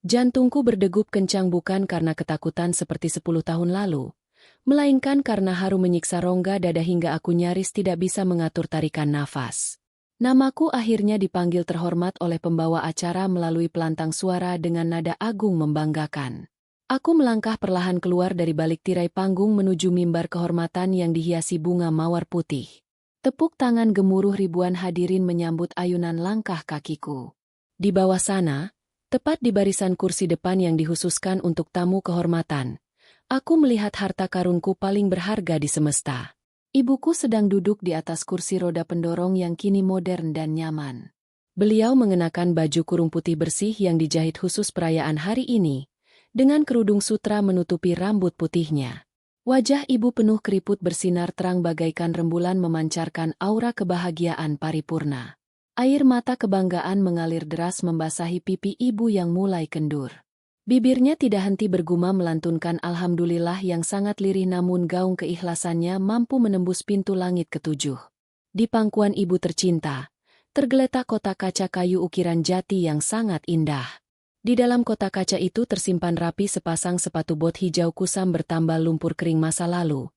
Jantungku berdegup kencang bukan karena ketakutan seperti 10 tahun lalu, melainkan karena haru menyiksa rongga dada hingga aku nyaris tidak bisa mengatur tarikan nafas. Namaku akhirnya dipanggil terhormat oleh pembawa acara melalui pelantang suara dengan nada agung membanggakan. Aku melangkah perlahan keluar dari balik tirai panggung menuju mimbar kehormatan yang dihiasi bunga mawar putih. Tepuk tangan gemuruh ribuan hadirin menyambut ayunan langkah kakiku. Di bawah sana, tepat di barisan kursi depan yang dikhususkan untuk tamu kehormatan, aku melihat harta karunku paling berharga di semesta. Ibuku sedang duduk di atas kursi roda pendorong yang kini modern dan nyaman. Beliau mengenakan baju kurung putih bersih yang dijahit khusus perayaan hari ini, dengan kerudung sutra menutupi rambut putihnya. Wajah ibu penuh keriput bersinar terang bagaikan rembulan memancarkan aura kebahagiaan paripurna. Air mata kebanggaan mengalir deras membasahi pipi ibu yang mulai kendur. Bibirnya tidak henti bergumam melantunkan alhamdulillah yang sangat lirih namun gaung keikhlasannya mampu menembus pintu langit ketujuh. Di pangkuan ibu tercinta, tergeletak kotak kaca kayu ukiran jati yang sangat indah. Di dalam kotak kaca itu tersimpan rapi sepasang sepatu bot hijau kusam bertambal lumpur kering masa lalu,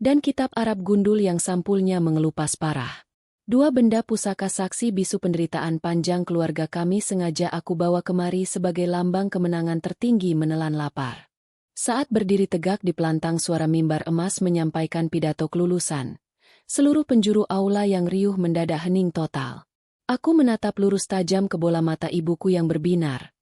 dan kitab Arab gundul yang sampulnya mengelupas parah. 2 benda pusaka saksi bisu penderitaan panjang keluarga kami sengaja aku bawa kemari sebagai lambang kemenangan tertinggi menelan lapar. Saat berdiri tegak di pelantang suara mimbar emas menyampaikan pidato kelulusan, seluruh penjuru aula yang riuh mendadak hening total. Aku menatap lurus tajam ke bola mata ibuku yang berbinar,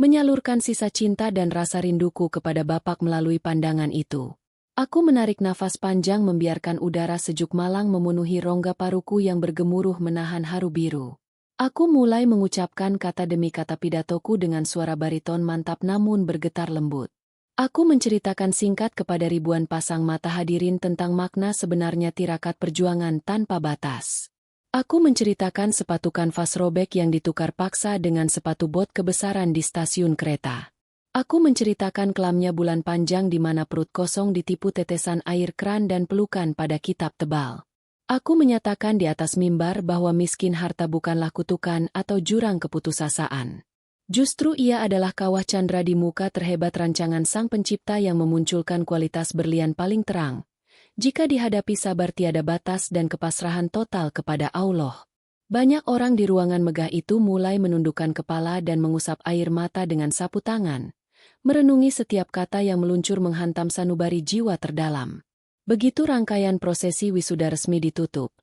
menyalurkan sisa cinta dan rasa rinduku kepada Bapak melalui pandangan itu. Aku menarik nafas panjang membiarkan udara sejuk malang memenuhi rongga paruku yang bergemuruh menahan haru biru. Aku mulai mengucapkan kata demi kata pidatoku dengan suara bariton mantap namun bergetar lembut. Aku menceritakan singkat kepada ribuan pasang mata hadirin tentang makna sebenarnya tirakat perjuangan tanpa batas. Aku menceritakan sepatu kanvas robek yang ditukar paksa dengan sepatu bot kebesaran di stasiun kereta. Aku menceritakan kelamnya bulan panjang di mana perut kosong ditipu tetesan air kran dan pelukan pada kitab tebal. Aku menyatakan di atas mimbar bahwa miskin harta bukanlah kutukan atau jurang keputusasaan. Justru ia adalah kawah candra di muka terhebat rancangan Sang Pencipta yang memunculkan kualitas berlian paling terang. Jika dihadapi sabar tiada batas dan kepasrahan total kepada Allah. Banyak orang di ruangan megah itu mulai menundukkan kepala dan mengusap air mata dengan sapu tangan. Merenungi setiap kata yang meluncur menghantam sanubari jiwa terdalam. Begitu rangkaian prosesi wisuda resmi ditutup,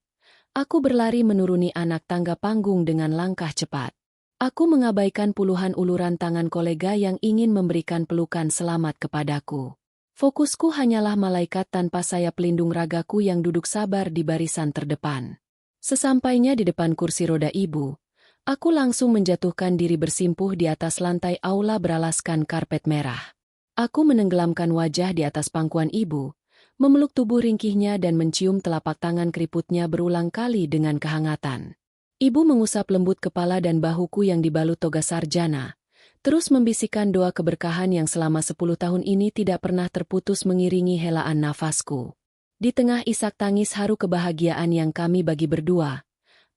aku berlari menuruni anak tangga panggung dengan langkah cepat. Aku mengabaikan puluhan uluran tangan kolega yang ingin memberikan pelukan selamat kepadaku. Fokusku hanyalah malaikat tanpa sayap pelindung ragaku yang duduk sabar di barisan terdepan. Sesampainya di depan kursi roda ibu, aku langsung menjatuhkan diri bersimpuh di atas lantai aula beralaskan karpet merah. Aku menenggelamkan wajah di atas pangkuan ibu, memeluk tubuh ringkihnya dan mencium telapak tangan keriputnya berulang kali dengan kehangatan. Ibu mengusap lembut kepala dan bahuku yang dibalut toga sarjana, terus membisikkan doa keberkahan yang selama 10 tahun ini tidak pernah terputus mengiringi helaan nafasku. Di tengah isak tangis haru kebahagiaan yang kami bagi berdua,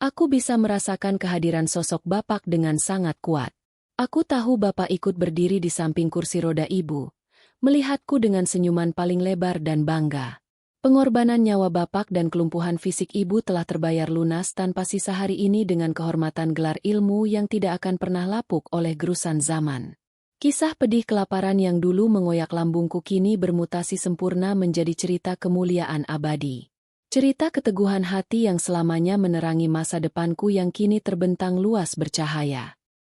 aku bisa merasakan kehadiran sosok Bapak dengan sangat kuat. Aku tahu Bapak ikut berdiri di samping kursi roda ibu, melihatku dengan senyuman paling lebar dan bangga. Pengorbanan nyawa Bapak dan kelumpuhan fisik ibu telah terbayar lunas tanpa sisa hari ini dengan kehormatan gelar ilmu yang tidak akan pernah lapuk oleh gerusan zaman. Kisah pedih kelaparan yang dulu mengoyak lambungku kini bermutasi sempurna menjadi cerita kemuliaan abadi. Cerita keteguhan hati yang selamanya menerangi masa depanku yang kini terbentang luas bercahaya.